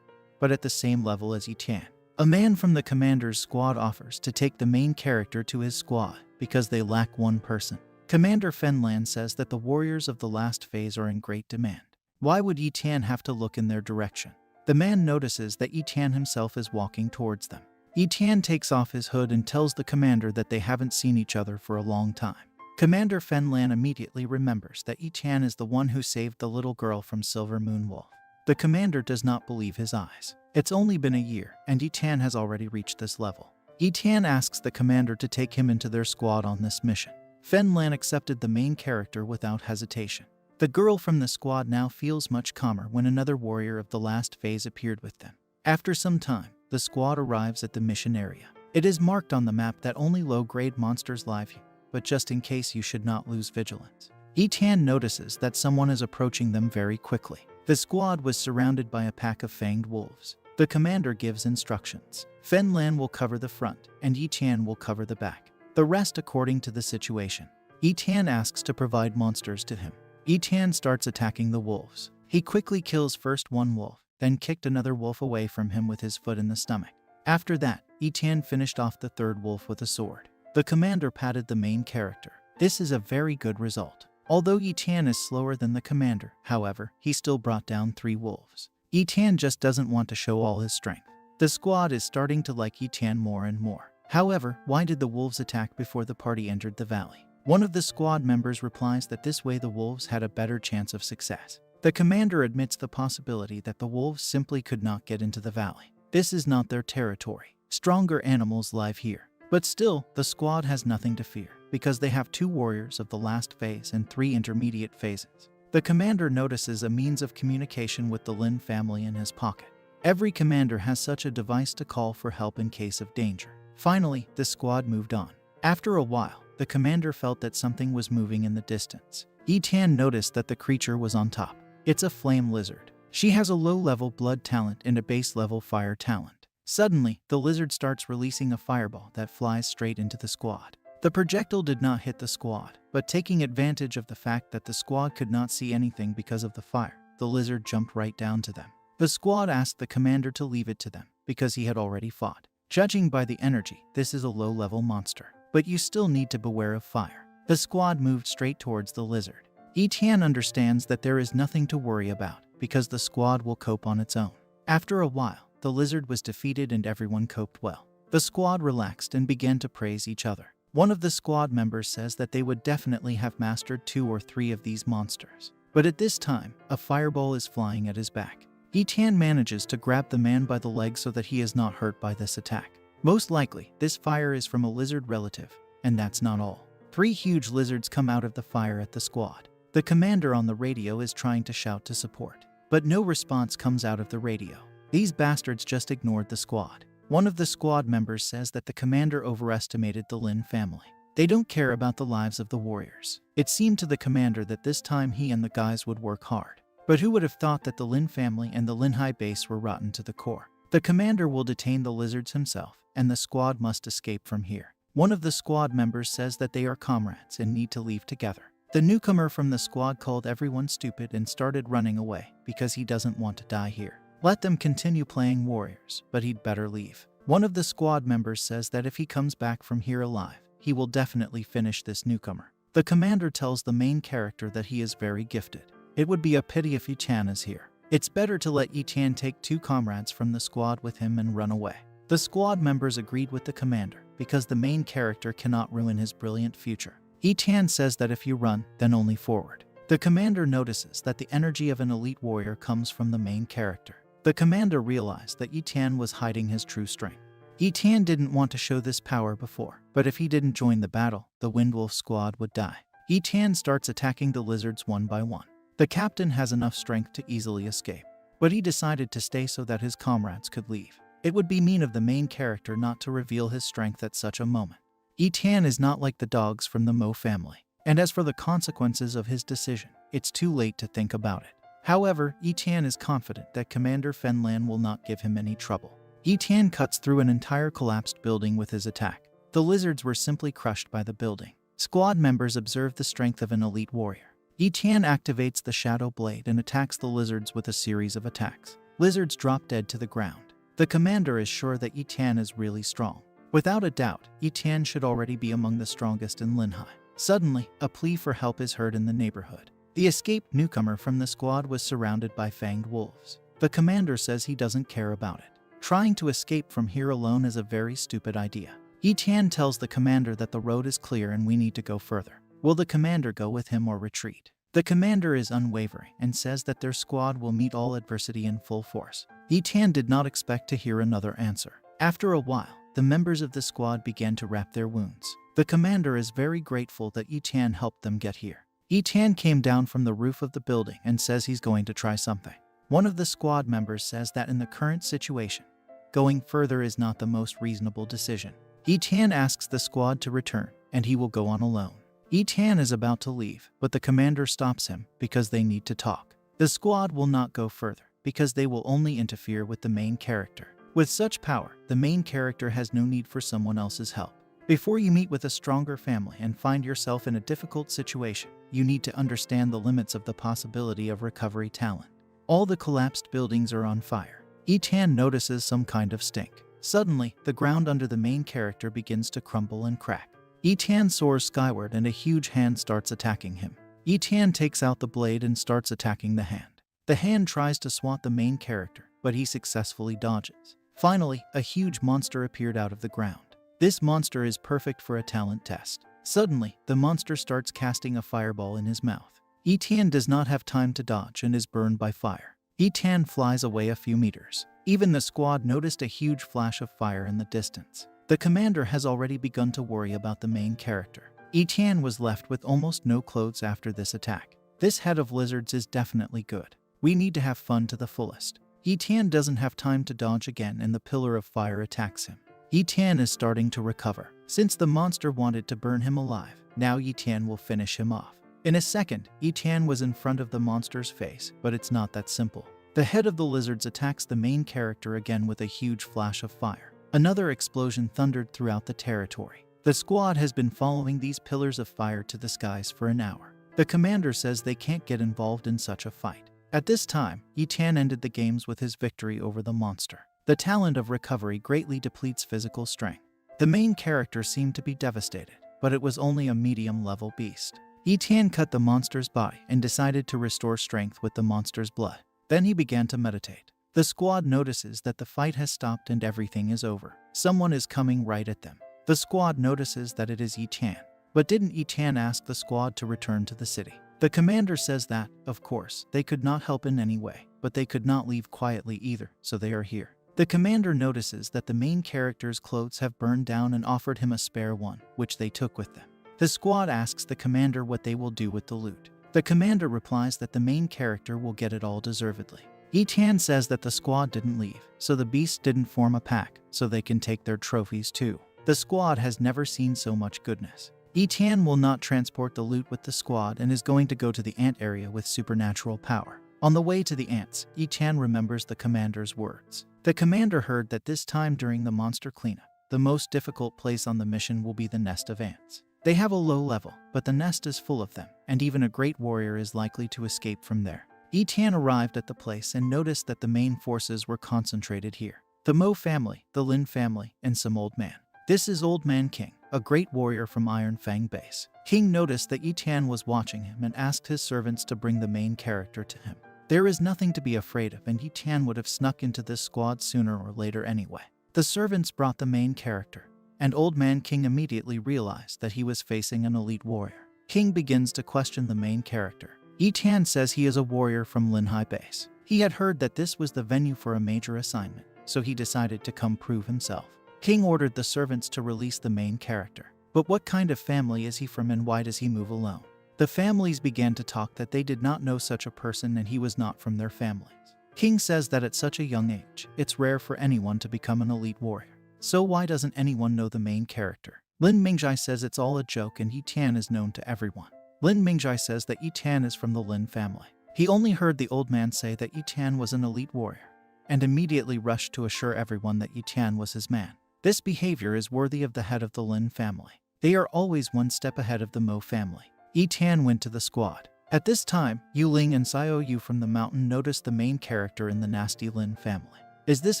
but at the same level as Ye Tian. A man from the commander's squad offers to take the main character to his squad because they lack one person. Commander Fen Lan says that the warriors of the last phase are in great demand. Why would Ye Tian have to look in their direction? The man notices that Ye Tian himself is walking towards them. Ye Tian takes off his hood and tells the commander that they haven't seen each other for a long time. Commander Fen Lan immediately remembers that Ye Tian is the one who saved the little girl from Silver Moon Wolf. The commander does not believe his eyes. It's only been a year, and Ye Tian has already reached this level. Ye Tian asks the commander to take him into their squad on this mission. Fen Lan accepted the main character without hesitation. The girl from the squad now feels much calmer when another warrior of the last phase appeared with them. After some time, the squad arrives at the mission area. It is marked on the map that only low-grade monsters live here, but just in case you should not lose vigilance. Ye Tian notices that someone is approaching them very quickly. The squad was surrounded by a pack of fanged wolves. The commander gives instructions. Fen Lan will cover the front, and Ye Tian will cover the back. The rest according to the situation. Ye Tian asks to provide monsters to him. Ye Tian starts attacking the wolves. He quickly kills first one wolf, then kicked another wolf away from him with his foot in the stomach. After that, Ye Tian finished off the third wolf with a sword. The commander patted the main character. This is a very good result. Although Ye Tian is slower than the commander, however, he still brought down 3 wolves. Ye Tian just doesn't want to show all his strength. The squad is starting to like Ye Tian more and more. However, why did the wolves attack before the party entered the valley? One of the squad members replies that this way the wolves had a better chance of success. The commander admits the possibility that the wolves simply could not get into the valley. This is not their territory. Stronger animals live here. But still, the squad has nothing to fear, because they have 2 warriors of the last phase and 3 intermediate phases. The commander notices a means of communication with the Lin family in his pocket. Every commander has such a device to call for help in case of danger. Finally, the squad moved on. After a while, the commander felt that something was moving in the distance. Ye Tian noticed that the creature was on top. It's a flame lizard. She has a low-level blood talent and a base-level fire talent. Suddenly, the lizard starts releasing a fireball that flies straight into the squad. The projectile did not hit the squad, but taking advantage of the fact that the squad could not see anything because of the fire, the lizard jumped right down to them. The squad asked the commander to leave it to them, because he had already fought. Judging by the energy, this is a low-level monster, but you still need to beware of fire. The squad moved straight towards the lizard. Ye Tian understands that there is nothing to worry about, because the squad will cope on its own. After a while, the lizard was defeated and everyone coped well. The squad relaxed and began to praise each other. One of the squad members says that they would definitely have mastered 2 or 3 of these monsters. But at this time, a fireball is flying at his back. Ye Tian manages to grab the man by the leg so that he is not hurt by this attack. Most likely, this fire is from a lizard relative, and that's not all. 3 huge lizards come out of the fire at the squad. The commander on the radio is trying to shout to support, but no response comes out of the radio. These bastards just ignored the squad. One of the squad members says that the commander overestimated the Lin family. They don't care about the lives of the warriors. It seemed to the commander that this time he and the guys would work hard. But who would have thought that the Lin family and the Lin High base were rotten to the core? The commander will detain the lizards himself, and the squad must escape from here. One of the squad members says that they are comrades and need to leave together. The newcomer from the squad called everyone stupid and started running away because he doesn't want to die here. Let them continue playing warriors, but he'd better leave. One of the squad members says that if he comes back from here alive, he will definitely finish this newcomer. The commander tells the main character that he is very gifted. It would be a pity if Ye Tian is here. It's better to let Ye Tian take 2 comrades from the squad with him and run away. The squad members agreed with the commander because the main character cannot ruin his brilliant future. Ye Tian says that if you run, then only forward. The commander notices that the energy of an elite warrior comes from the main character. The commander realized that Ye Tian was hiding his true strength. Ye Tian didn't want to show this power before, but if he didn't join the battle, the Windwolf squad would die. Ye Tian starts attacking the lizards one by one. The captain has enough strength to easily escape, but he decided to stay so that his comrades could leave. It would be mean of the main character not to reveal his strength at such a moment. Ye Tian is not like the dogs from the Mo family, and as for the consequences of his decision, it's too late to think about it. However, Ye Tian is confident that Commander Fen Lan will not give him any trouble. Ye Tian cuts through an entire collapsed building with his attack. The lizards were simply crushed by the building. Squad members observe the strength of an elite warrior. Ye Tian activates the Shadow Blade and attacks the lizards with a series of attacks. Lizards drop dead to the ground. The commander is sure that Ye Tian is really strong. Without a doubt, Ye Tian should already be among the strongest in Linhai. Suddenly, a plea for help is heard in the neighborhood. The escaped newcomer from the squad was surrounded by fanged wolves. The commander says he doesn't care about it. Trying to escape from here alone is a very stupid idea. Ye Tian tells the commander that the road is clear and we need to go further. Will the commander go with him or retreat? The commander is unwavering and says that their squad will meet all adversity in full force. Ye Tian did not expect to hear another answer. After a while, the members of the squad began to wrap their wounds. The commander is very grateful that Ye Tian helped them get here. Ye Tian came down from the roof of the building and says he's going to try something. One of the squad members says that in the current situation, going further is not the most reasonable decision. Ye Tian asks the squad to return, and he will go on alone. Ye Tian is about to leave, but the commander stops him because they need to talk. The squad will not go further because they will only interfere with the main character. With such power, the main character has no need for someone else's help. Before you meet with a stronger family and find yourself in a difficult situation, you need to understand the limits of the possibility of recovery talent. All the collapsed buildings are on fire. Ye Tian notices some kind of stink. Suddenly, the ground under the main character begins to crumble and crack. Ye Tian soars skyward and a huge hand starts attacking him. Ye Tian takes out the blade and starts attacking the hand. The hand tries to swat the main character, but he successfully dodges. Finally, a huge monster appeared out of the ground. This monster is perfect for a talent test. Suddenly, the monster starts casting a fireball in his mouth. Ye Tian does not have time to dodge and is burned by fire. Ye Tian flies away a few meters. Even the squad noticed a huge flash of fire in the distance. The commander has already begun to worry about the main character. Ye Tian was left with almost no clothes after this attack. This head of lizards is definitely good. We need to have fun to the fullest. Ye Tian doesn't have time to dodge again and the pillar of fire attacks him. Ye Tian is starting to recover. Since the monster wanted to burn him alive, now Ye Tian will finish him off. In a second, Ye Tian was in front of the monster's face, but it's not that simple. The head of the lizards attacks the main character again with a huge flash of fire. Another explosion thundered throughout the territory. The squad has been following these pillars of fire to the skies for an hour. The commander says they can't get involved in such a fight. At this time, Ye Tian ended the games with his victory over the monster. The talent of recovery greatly depletes physical strength. The main character seemed to be devastated, but it was only a medium-level beast. Ye Tian cut the monster's body and decided to restore strength with the monster's blood. Then he began to meditate. The squad notices that the fight has stopped and everything is over. Someone is coming right at them. The squad notices that it is Ye Tian. But didn't Ye Tian ask the squad to return to the city? The commander says that, of course, they could not help in any way, but they could not leave quietly either, so they are here. The commander notices that the main character's clothes have burned down and offered him a spare one, which they took with them. The squad asks the commander what they will do with the loot. The commander replies that the main character will get it all deservedly. Ye Tian says that the squad didn't leave, so the beasts didn't form a pack, so they can take their trophies too. The squad has never seen so much goodness. Ye Tian will not transport the loot with the squad and is going to go to the ant area with supernatural power. On the way to the ants, Ye Tian remembers the commander's words. The commander heard that this time during the monster cleanup, the most difficult place on the mission will be the nest of ants. They have a low level, but the nest is full of them, and even a great warrior is likely to escape from there. Ye Tian arrived at the place and noticed that the main forces were concentrated here. The Mo family, the Lin family, and some old man. This is Old Man King, a great warrior from Iron Fang base. King noticed that Ye Tian was watching him and asked his servants to bring the main character to him. There is nothing to be afraid of, and Ye Tian would have snuck into this squad sooner or later anyway. The servants brought the main character, and Old Man King immediately realized that he was facing an elite warrior. King begins to question the main character. Ye Tian says he is a warrior from Linhai base. He had heard that this was the venue for a major assignment, so he decided to come prove himself. King ordered the servants to release the main character. But what kind of family is he from and why does he move alone? The families began to talk that they did not know such a person and he was not from their families. King says that at such a young age, it's rare for anyone to become an elite warrior. So why doesn't anyone know the main character? Lin Mingjai says it's all a joke and Ye Tian is known to everyone. Lin Mingjai says that Ye Tian is from the Lin family. He only heard the old man say that Ye Tian was an elite warrior, and immediately rushed to assure everyone that Ye Tian was his man. This behavior is worthy of the head of the Lin family. They are always one step ahead of the Mo family. Ye Tian went to the squad. At this time, Yu Ling and Xiao Yu from the mountain noticed the main character in the nasty Lin family. Is this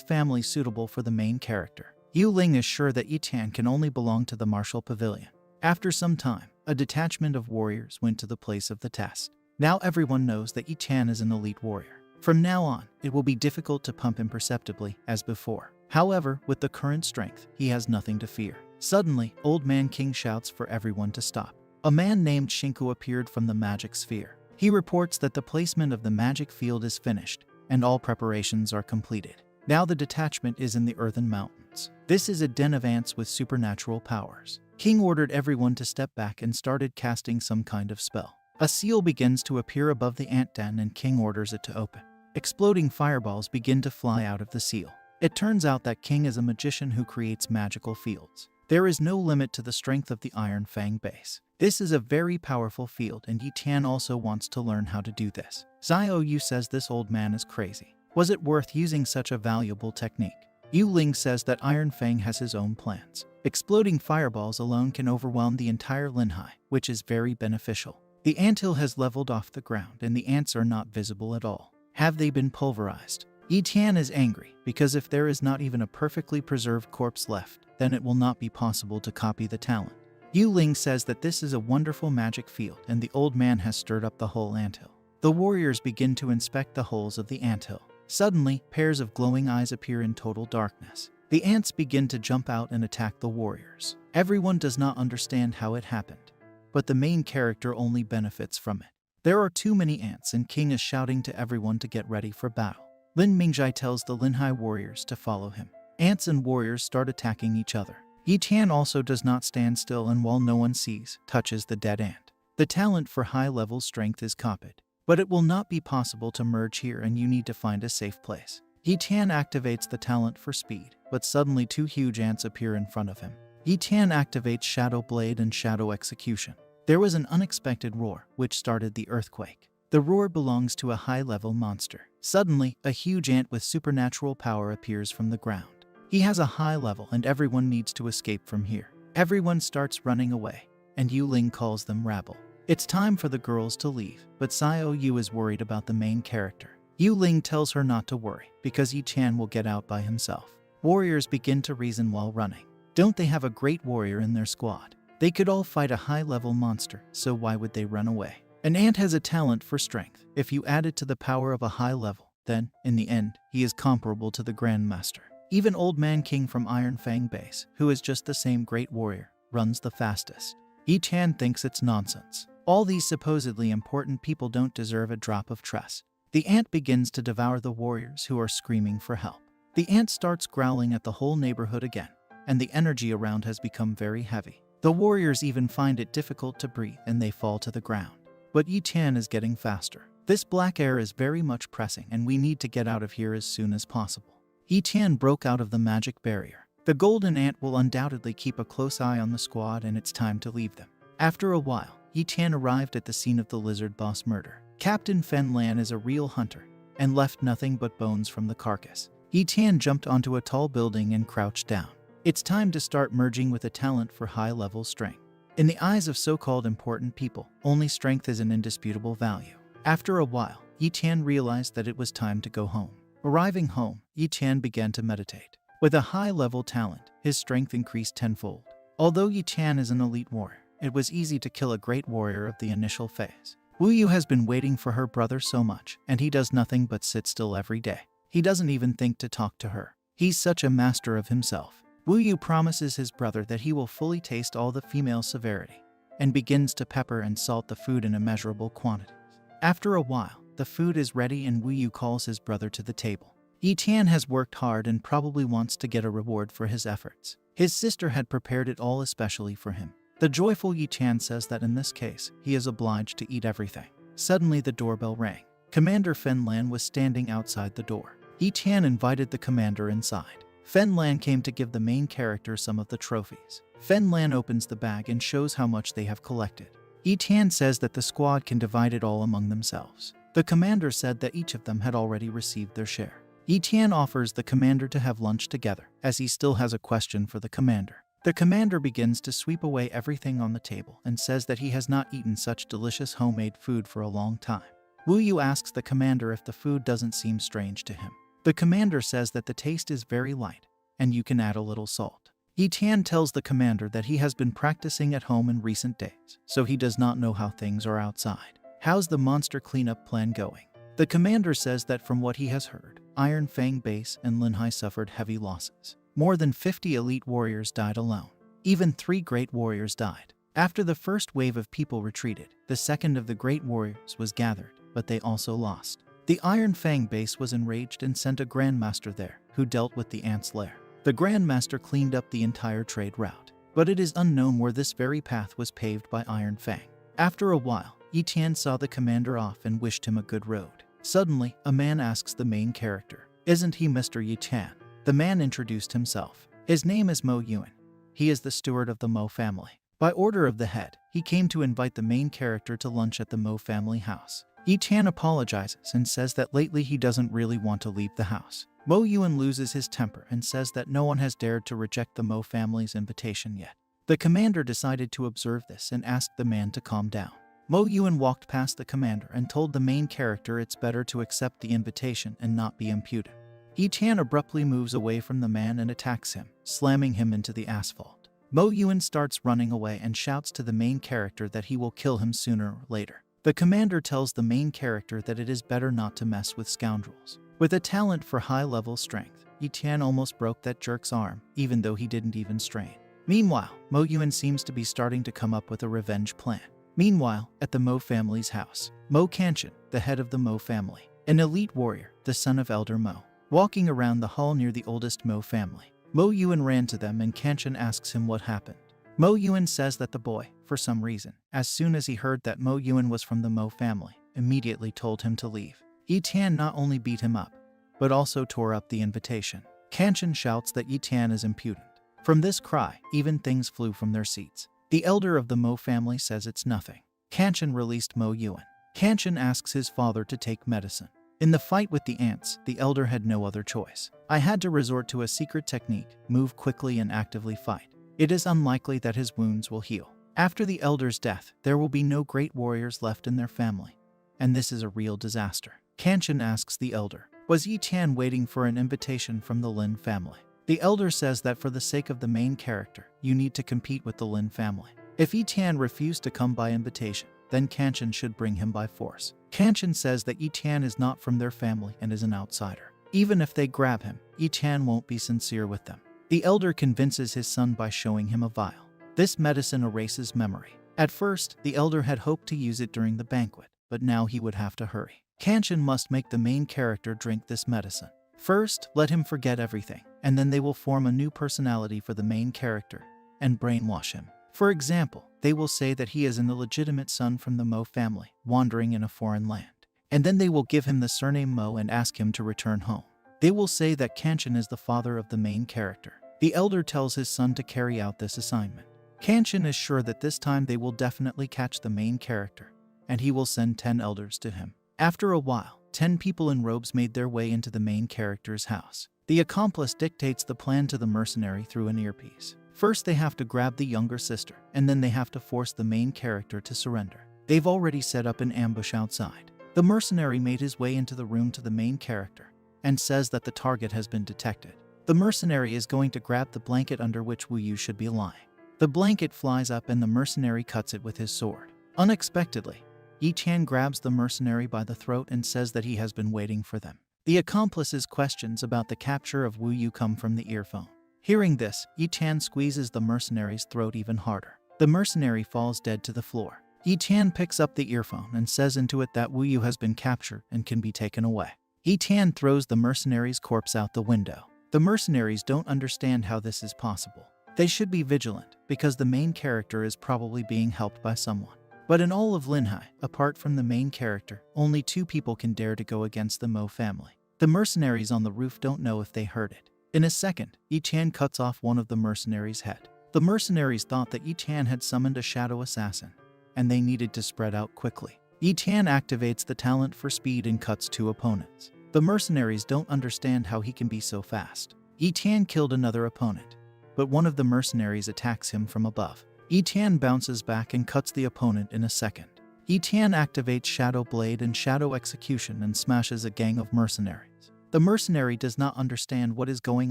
family suitable for the main character? Yu Ling is sure that Ye Tian can only belong to the martial pavilion. After some time, a detachment of warriors went to the place of the test. Now everyone knows that Ye Tian is an elite warrior. From now on, it will be difficult to pump him perceptibly as before. However, with the current strength, he has nothing to fear. Suddenly, Old Man King shouts for everyone to stop. A man named Shinku appeared from the magic sphere. He reports that the placement of the magic field is finished, and all preparations are completed. Now the detachment is in the Earthen Mountains. This is a den of ants with supernatural powers. King ordered everyone to step back and started casting some kind of spell. A seal begins to appear above the ant den and King orders it to open. Exploding fireballs begin to fly out of the seal. It turns out that King is a magician who creates magical fields. There is no limit to the strength of the Iron Fang base. This is a very powerful field and Ye Tian also wants to learn how to do this. Xiao Yu says this old man is crazy. Was it worth using such a valuable technique? Yu Ling says that Iron Fang has his own plans. Exploding fireballs alone can overwhelm the entire Linhai, which is very beneficial. The anthill has leveled off the ground and the ants are not visible at all. Have they been pulverized? Ye Tian is angry because if there is not even a perfectly preserved corpse left, then it will not be possible to copy the talent. Yu Ling says that this is a wonderful magic field and the old man has stirred up the whole anthill. The warriors begin to inspect the holes of the anthill. Suddenly, pairs of glowing eyes appear in total darkness. The ants begin to jump out and attack the warriors. Everyone does not understand how it happened, but the main character only benefits from it. There are too many ants and King is shouting to everyone to get ready for battle. Lin Mingjai tells the Linhai warriors to follow him. Ants and warriors start attacking each other. Ye Tian also does not stand still and while no one sees, touches the dead ant. The talent for high-level strength is copied, but it will not be possible to merge here and you need to find a safe place. Ye Tian activates the talent for speed, but suddenly two huge ants appear in front of him. Ye Tian activates Shadow Blade and Shadow Execution. There was an unexpected roar, which started the earthquake. The roar belongs to a high-level monster. Suddenly, a huge ant with supernatural power appears from the ground. He has a high level and everyone needs to escape from here. Everyone starts running away, and Yu Ling calls them rabble. It's time for the girls to leave, but Xiao Yu is worried about the main character. Yu Ling tells her not to worry, because Ye Tian will get out by himself. Warriors begin to reason while running. Don't they have a great warrior in their squad? They could all fight a high-level monster, so why would they run away? An ant has a talent for strength. If you add it to the power of a high level, then, in the end, he is comparable to the Grandmaster. Even Old Man King from Iron Fang base, who is just the same great warrior, runs the fastest. Ye Tian thinks it's nonsense. All these supposedly important people don't deserve a drop of trust. The ant begins to devour the warriors who are screaming for help. The ant starts growling at the whole neighborhood again, and the energy around has become very heavy. The warriors even find it difficult to breathe and they fall to the ground. But Ye Tian is getting faster. This black air is very much pressing and we need to get out of here as soon as possible. Ye Tian broke out of the magic barrier. The golden ant will undoubtedly keep a close eye on the squad and it's time to leave them. After a while, Ye Tian arrived at the scene of the lizard boss murder. Captain Fen Lan is a real hunter and left nothing but bones from the carcass. Ye Tian jumped onto a tall building and crouched down. It's time to start merging with a talent for high-level strength. In the eyes of so-called important people, only strength is an indisputable value. After a while, Ye Tian realized that it was time to go home. Arriving home, Ye Tian began to meditate. With a high-level talent, his strength increased tenfold. Although Ye Tian is an elite warrior, it was easy to kill a great warrior of the initial phase. Wu Yu has been waiting for her brother so much, and he does nothing but sit still every day. He doesn't even think to talk to her. He's such a master of himself. Wu Yu promises his brother that he will fully taste all the female severity, and begins to pepper and salt the food in immeasurable quantities. After a while, the food is ready and Wu Yu calls his brother to the table. Ye Tian has worked hard and probably wants to get a reward for his efforts. His sister had prepared it all especially for him. The joyful Ye Tian says that in this case, he is obliged to eat everything. Suddenly the doorbell rang. Commander Fen Lan was standing outside the door. Ye Tian invited the commander inside. Fen Lan came to give the main character some of the trophies. Fen Lan opens the bag and shows how much they have collected. Ye Tian says that the squad can divide it all among themselves. The commander said that each of them had already received their share. Ye Tian offers the commander to have lunch together, as he still has a question for the commander. The commander begins to sweep away everything on the table and says that he has not eaten such delicious homemade food for a long time. Wu Yu asks the commander if the food doesn't seem strange to him. The commander says that the taste is very light, and you can add a little salt. Ye Tian tells the commander that he has been practicing at home in recent days, so he does not know how things are outside. How's the monster cleanup plan going? The commander says that from what he has heard, Iron Fang Base and Linhai suffered heavy losses. More than 50 elite warriors died alone. Even 3 great warriors died. After the first wave of people retreated, the second of the great warriors was gathered, but they also lost. The Iron Fang Base was enraged and sent a grandmaster there, who dealt with the ants' lair. The grandmaster cleaned up the entire trade route, but it is unknown where this very path was paved by Iron Fang. After a while, Ye Tian saw the commander off and wished him a good road. Suddenly, a man asks the main character, "Isn't he Mr. Ye Tian?" The man introduced himself. His name is Mo Yuan. He is the steward of the Mo family. By order of the head, he came to invite the main character to lunch at the Mo family house. Ye Tian apologizes and says that lately he doesn't really want to leave the house. Mo Yuan loses his temper and says that no one has dared to reject the Mo family's invitation yet. The commander decided to observe this and asked the man to calm down. Mo Yuan walked past the commander and told the main character it's better to accept the invitation and not be impudent. Ye Tian abruptly moves away from the man and attacks him, slamming him into the asphalt. Mo Yuan starts running away and shouts to the main character that he will kill him sooner or later. The commander tells the main character that it is better not to mess with scoundrels. With a talent for high-level strength, Ye Tian almost broke that jerk's arm, even though he didn't even strain. Meanwhile, Mo Yuan seems to be starting to come up with a revenge plan. Meanwhile, at the Mo family's house, Mo Kanchan, the head of the Mo family, an elite warrior, the son of Elder Mo, walking around the hall near the oldest Mo family. Mo Yuan ran to them and Kanchan asks him what happened. Mo Yuan says that the boy, for some reason, as soon as he heard that Mo Yuan was from the Mo family, immediately told him to leave. Ye Tian not only beat him up, but also tore up the invitation. Kanchan shouts that Ye Tian is impudent. From this cry, even things flew from their seats. The elder of the Mo family says it's nothing. Kanchan released Mo Yuan. Kanchan asks his father to take medicine. In the fight with the ants, the elder had no other choice. I had to resort to a secret technique, move quickly and actively fight. It is unlikely that his wounds will heal. After the elder's death, there will be no great warriors left in their family. And this is a real disaster. Kanchan asks the elder, was Ye Tian waiting for an invitation from the Lin family? The elder says that for the sake of the main character, you need to compete with the Lin family. If Ye Tian refused to come by invitation, then Kanchan should bring him by force. Kanchan says that Ye Tian is not from their family and is an outsider. Even if they grab him, Ye Tian won't be sincere with them. The elder convinces his son by showing him a vial. This medicine erases memory. At first, the elder had hoped to use it during the banquet, but now he would have to hurry. Kanchan must make the main character drink this medicine. First, let him forget everything, and then they will form a new personality for the main character and brainwash him. For example, they will say that he is an illegitimate son from the Mo family, wandering in a foreign land. and then they will give him the surname Mo and ask him to return home. They will say that Kanchan is the father of the main character. The elder tells his son to carry out this assignment. Kanchan is sure that this time they will definitely catch the main character, and he will send 10 elders to him. After a while, 10 people in robes made their way into the main character's house. The accomplice dictates the plan to the mercenary through an earpiece. First they have to grab the younger sister, and then they have to force the main character to surrender. They've already set up an ambush outside. The mercenary made his way into the room to the main character, and says that the target has been detected. The mercenary is going to grab the blanket under which Wu Yu should be lying. The blanket flies up and the mercenary cuts it with his sword. Unexpectedly, Ye Tian grabs the mercenary by the throat and says that he has been waiting for them. The accomplice's questions about the capture of Wu Yu come from the earphone. Hearing this, Ye Tian squeezes the mercenary's throat even harder. The mercenary falls dead to the floor. Ye Tian picks up the earphone and says into it that Wu Yu has been captured and can be taken away. Ye Tian throws the mercenary's corpse out the window. The mercenaries don't understand how this is possible. They should be vigilant, because the main character is probably being helped by someone. But in all of Linhai, apart from the main character, only 2 people can dare to go against the Mo family. The mercenaries on the roof don't know if they heard it. In a second, Ye Tian cuts off one of the mercenaries' head. The mercenaries thought that Ye Tian had summoned a shadow assassin, and they needed to spread out quickly. Ye Tian activates the talent for speed and cuts 2 opponents. The mercenaries don't understand how he can be so fast. Ye Tian killed another opponent, but one of the mercenaries attacks him from above. Ye Tian bounces back and cuts the opponent in a second. Ye Tian activates Shadow Blade and Shadow Execution and smashes a gang of mercenaries. The mercenary does not understand what is going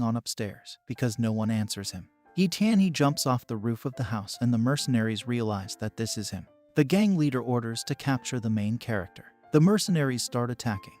on upstairs because no one answers him. Ye Tian he jumps off the roof of the house and the mercenaries realize that this is him. The gang leader orders to capture the main character. The mercenaries start attacking,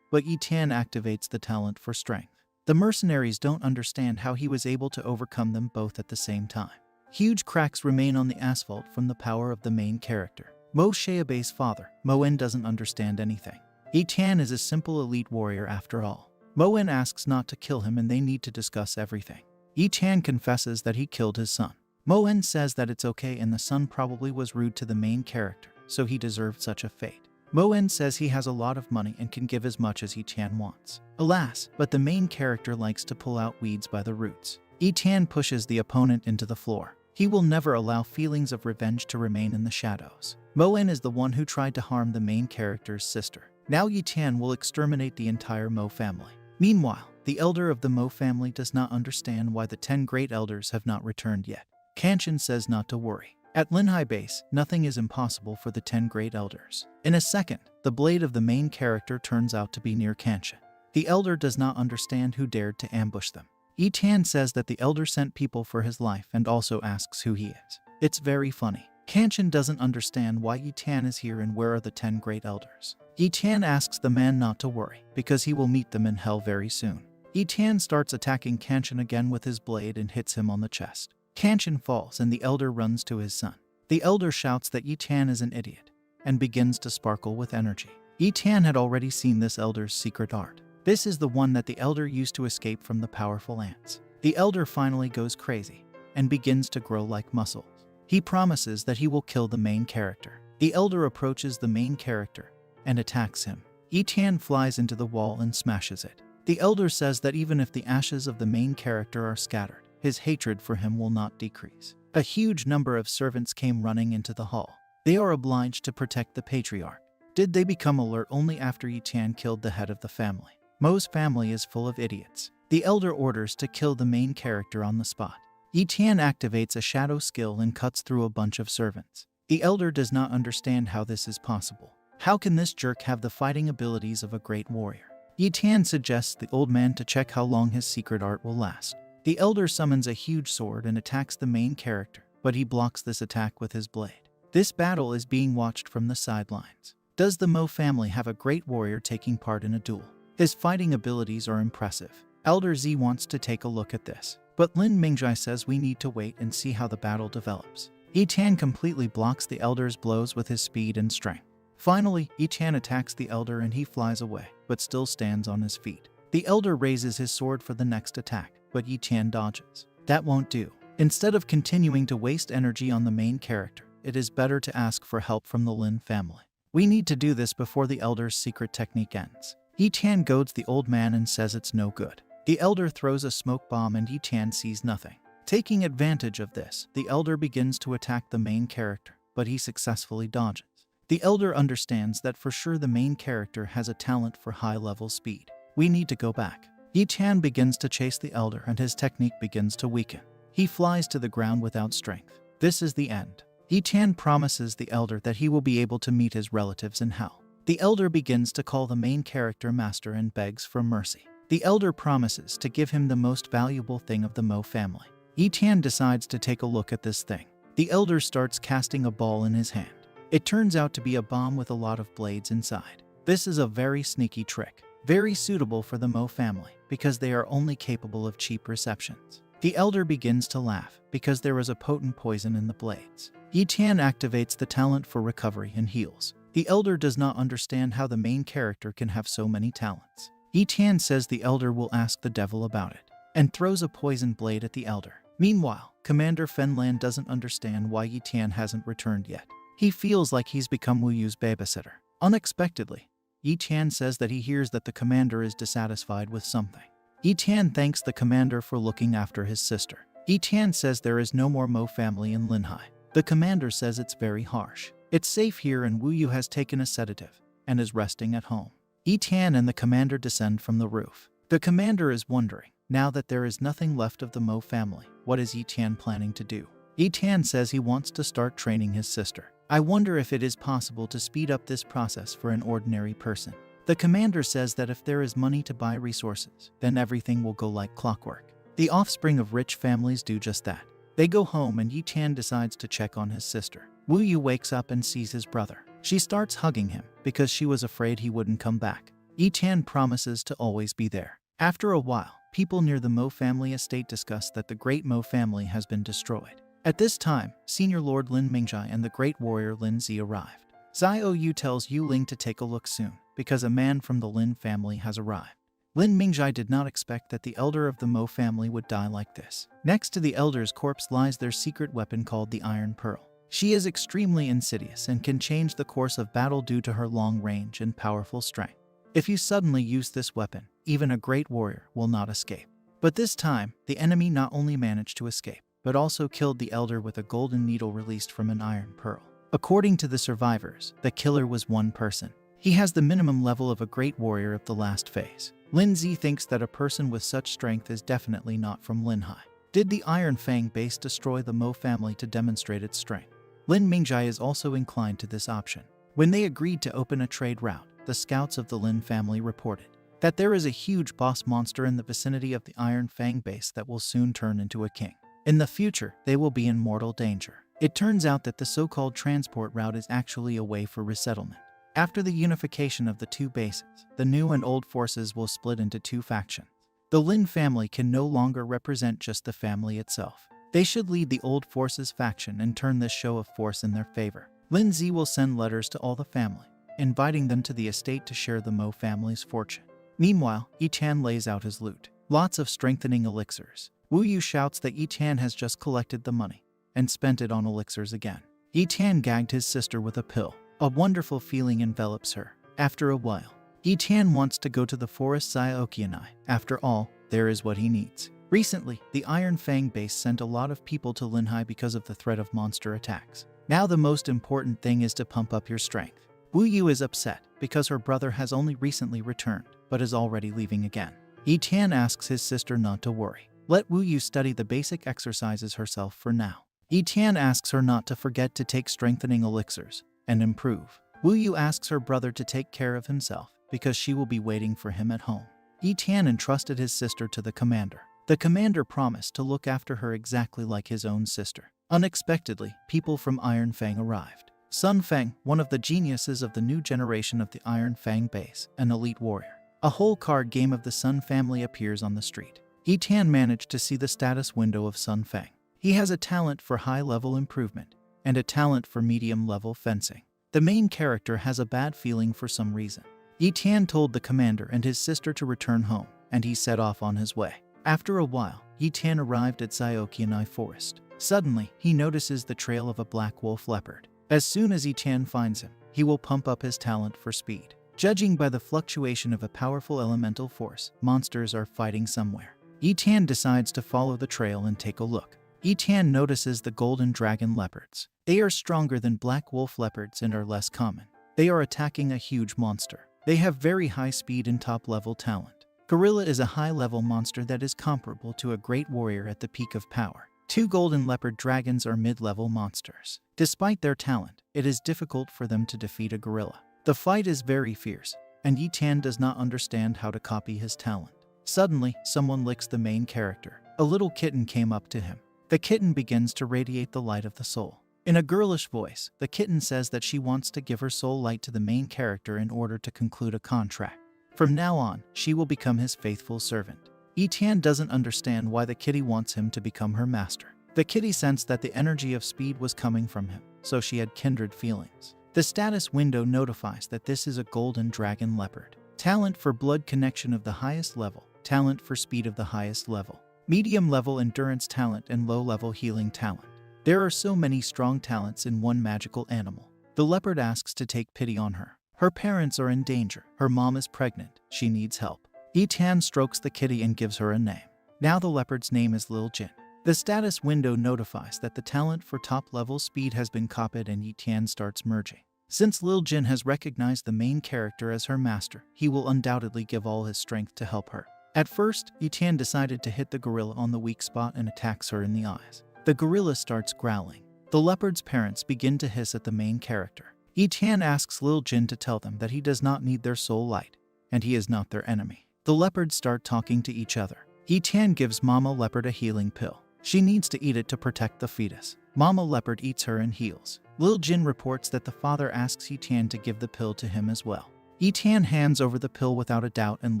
but Ye Tian activates the talent for strength. The mercenaries don't understand how he was able to overcome them both at the same time. Huge cracks remain on the asphalt from the power of the main character. Mo Xiaobei's father, Mo En, doesn't understand anything. Ye Tian is a simple elite warrior after all. Mo En asks not to kill him and they need to discuss everything. Ye Tian confesses that he killed his son. Mo En says that it's okay and the son probably was rude to the main character, so he deserved such a fate. Mo En says he has a lot of money and can give as much as Ye Tian wants. Alas, but the main character likes to pull out weeds by the roots. Ye Tian pushes the opponent into the floor. He will never allow feelings of revenge to remain in the shadows. Mo En is the one who tried to harm the main character's sister. Now Ye Tian will exterminate the entire Mo family. Meanwhile, the elder of the Mo family does not understand why the 10 great elders have not returned yet. Kanchan says not to worry. At Linhai base, nothing is impossible for the 10 great elders. In a second, the blade of the main character turns out to be near Kanchan. The elder does not understand who dared to ambush them. Ye Tian says that the elder sent people for his life and also asks who he is. It's very funny. Kanchan doesn't understand why Ye Tian is here and where are the 10 great elders. Ye Tian asks the man not to worry, because he will meet them in hell very soon. Ye Tian starts attacking Kanchan again with his blade and hits him on the chest. Kanchan falls and the elder runs to his son. The elder shouts that Ye Tian is an idiot and begins to sparkle with energy. Ye Tian had already seen this elder's secret art. This is the one that the elder used to escape from the powerful ants. The elder finally goes crazy and begins to grow like muscles. He promises that he will kill the main character. The elder approaches the main character and attacks him. Ye Tian flies into the wall and smashes it. The elder says that even if the ashes of the main character are scattered, his hatred for him will not decrease. A huge number of servants came running into the hall. They are obliged to protect the patriarch. Did they become alert only after Ye Tian killed the head of the family? Mo's family is full of idiots. The elder orders to kill the main character on the spot. Ye Tian activates a shadow skill and cuts through a bunch of servants. The elder does not understand how this is possible. How can this jerk have the fighting abilities of a great warrior? Ye Tian suggests the old man to check how long his secret art will last. The elder summons a huge sword and attacks the main character, but he blocks this attack with his blade. This battle is being watched from the sidelines. Does the Mo family have a great warrior taking part in a duel? His fighting abilities are impressive. Elder Z wants to take a look at this, but Lin Mingjai says we need to wait and see how the battle develops. Ye Tian completely blocks the elder's blows with his speed and strength. Finally, Ye Tian attacks the elder and he flies away, but still stands on his feet. The elder raises his sword for the next attack, but Ye Tian dodges. That won't do. Instead of continuing to waste energy on the main character, it is better to ask for help from the Lin family. We need to do this before the elder's secret technique ends. Ye Tian goads the old man and says it's no good. The elder throws a smoke bomb and Ye Tian sees nothing. Taking advantage of this, the elder begins to attack the main character, but he successfully dodges. The elder understands that for sure the main character has a talent for high-level speed. We need to go back. Ye Tian begins to chase the elder and his technique begins to weaken. He flies to the ground without strength. This is the end. Ye Tian promises the elder that he will be able to meet his relatives in hell. The elder begins to call the main character master and begs for mercy. The elder promises to give him the most valuable thing of the Mo family. Ye Tian decides to take a look at this thing. The elder starts casting a ball in his hand. It turns out to be a bomb with a lot of blades inside. This is a very sneaky trick, very suitable for the Mo family because they are only capable of cheap receptions. The elder begins to laugh because there is a potent poison in the blades. Ye Tian activates the talent for recovery and heals. The elder does not understand how the main character can have so many talents. Ye Tian says the elder will ask the devil about it and throws a poison blade at the elder. Meanwhile, Commander Fenlan doesn't understand why Ye Tian hasn't returned yet. He feels like he's become Wu Yu's babysitter. Unexpectedly, Ye Tian says that he hears that the commander is dissatisfied with something. Ye Tian thanks the commander for looking after his sister. Ye Tian says there is no more Mo family in Linhai. The commander says it's very harsh. It's safe here and Wu Yu has taken a sedative and is resting at home. Ye Tian and the commander descend from the roof. The commander is wondering, now that there is nothing left of the Mo family, what is Ye Tian planning to do? Ye Tian says he wants to start training his sister. I wonder if it is possible to speed up this process for an ordinary person. The commander says that if there is money to buy resources, then everything will go like clockwork. The offspring of rich families do just that. They go home and Ye Tian decides to check on his sister. Wu Yu wakes up and sees his brother. She starts hugging him because she was afraid he wouldn't come back. Ye Tian promises to always be there. After a while, people near the Mo family estate discuss that the great Mo family has been destroyed. At this time, Senior Lord Lin Mingjai and the great warrior Lin Zi arrived. Xiao Yu tells Yu Ling to take a look soon, because a man from the Lin family has arrived. Lin Mingjai did not expect that the elder of the Mo family would die like this. Next to the elder's corpse lies their secret weapon called the Iron Pearl. She is extremely insidious and can change the course of battle due to her long range and powerful strength. If you suddenly use this weapon, even a great warrior will not escape. But this time, the enemy not only managed to escape, but also killed the elder with a golden needle released from an iron pearl. According to the survivors, the killer was one person. He has the minimum level of a great warrior of the last phase. Lin Zi thinks that a person with such strength is definitely not from Linhai. Did the Iron Fang base destroy the Mo family to demonstrate its strength? Lin Mingjai is also inclined to this option. When they agreed to open a trade route, the scouts of the Lin family reported that there is a huge boss monster in the vicinity of the Iron Fang base that will soon turn into a king. In the future, they will be in mortal danger. It turns out that the so-called transport route is actually a way for resettlement. After the unification of the two bases, the new and old forces will split into two factions. The Lin family can no longer represent just the family itself. They should lead the old forces faction and turn this show of force in their favor. Lin Zi will send letters to all the family, inviting them to the estate to share the Mo family's fortune. Meanwhile, Ye Tian lays out his loot. Lots of strengthening elixirs. Wu Yu shouts that Ye Tian has just collected the money and spent it on elixirs again. Ye Tian gagged his sister with a pill. A wonderful feeling envelops her. After a while, Ye Tian wants to go to the forest Xiaoqianai. After all, there is what he needs. Recently, the Iron Fang base sent a lot of people to Linhai because of the threat of monster attacks. Now the most important thing is to pump up your strength. Wu Yu is upset because her brother has only recently returned, but is already leaving again. Ye Tian asks his sister not to worry. Let Wu Yu study the basic exercises herself for now. Ye Tian asks her not to forget to take strengthening elixirs and improve. Wu Yu asks her brother to take care of himself because she will be waiting for him at home. Ye Tian entrusted his sister to the commander. The commander promised to look after her exactly like his own sister. Unexpectedly, people from Iron Fang arrived. Sun Feng, one of the geniuses of the new generation of the Iron Fang base, an elite warrior. A whole card game of the Sun family appears on the street. Ye Tian managed to see the status window of Sun Feng. He has a talent for high-level improvement and a talent for medium-level fencing. The main character has a bad feeling for some reason. Ye Tian told the commander and his sister to return home, and he set off on his way. After a while, Ye Tian arrived at Xiaoqianai Forest. Suddenly, he notices the trail of a black wolf leopard. As soon as Ye Tian finds him, he will pump up his talent for speed. Judging by the fluctuation of a powerful elemental force, monsters are fighting somewhere. Ye Tian decides to follow the trail and take a look. Ye Tian notices the golden dragon leopards. They are stronger than black wolf leopards and are less common. They are attacking a huge monster. They have very high speed and top-level talent. Gorilla is a high-level monster that is comparable to a great warrior at the peak of power. 2 golden leopard dragons are mid-level monsters. Despite their talent, it is difficult for them to defeat a gorilla. The fight is very fierce, and Ye Tian does not understand how to copy his talent. Suddenly, someone licks the main character. A little kitten came up to him. The kitten begins to radiate the light of the soul. In a girlish voice, the kitten says that she wants to give her soul light to the main character in order to conclude a contract. From now on, she will become his faithful servant. Ye Tian doesn't understand why the kitty wants him to become her master. The kitty sensed that the energy of speed was coming from him, so she had kindred feelings. The status window notifies that this is a golden dragon leopard. Talent for blood connection of the highest level, talent for speed of the highest level, medium level endurance talent and low level healing talent. There are so many strong talents in one magical animal. The leopard asks to take pity on her. Her parents are in danger. Her mom is pregnant. She needs help. Ye Tian strokes the kitty and gives her a name. Now the leopard's name is Lil Jin. The status window notifies that the talent for top-level speed has been copied and Ye Tian starts merging. Since Lil Jin has recognized the main character as her master, he will undoubtedly give all his strength to help her. At first, Ye Tian decided to hit the gorilla on the weak spot and attacks her in the eyes. The gorilla starts growling. The leopard's parents begin to hiss at the main character. Ye Tian asks Lil Jin to tell them that he does not need their soul light, and he is not their enemy. The leopards start talking to each other. Ye Tian gives Mama Leopard a healing pill. She needs to eat it to protect the fetus. Mama Leopard eats her and heals. Lil Jin reports that the father asks Ye Tian to give the pill to him as well. Ye Tian hands over the pill without a doubt and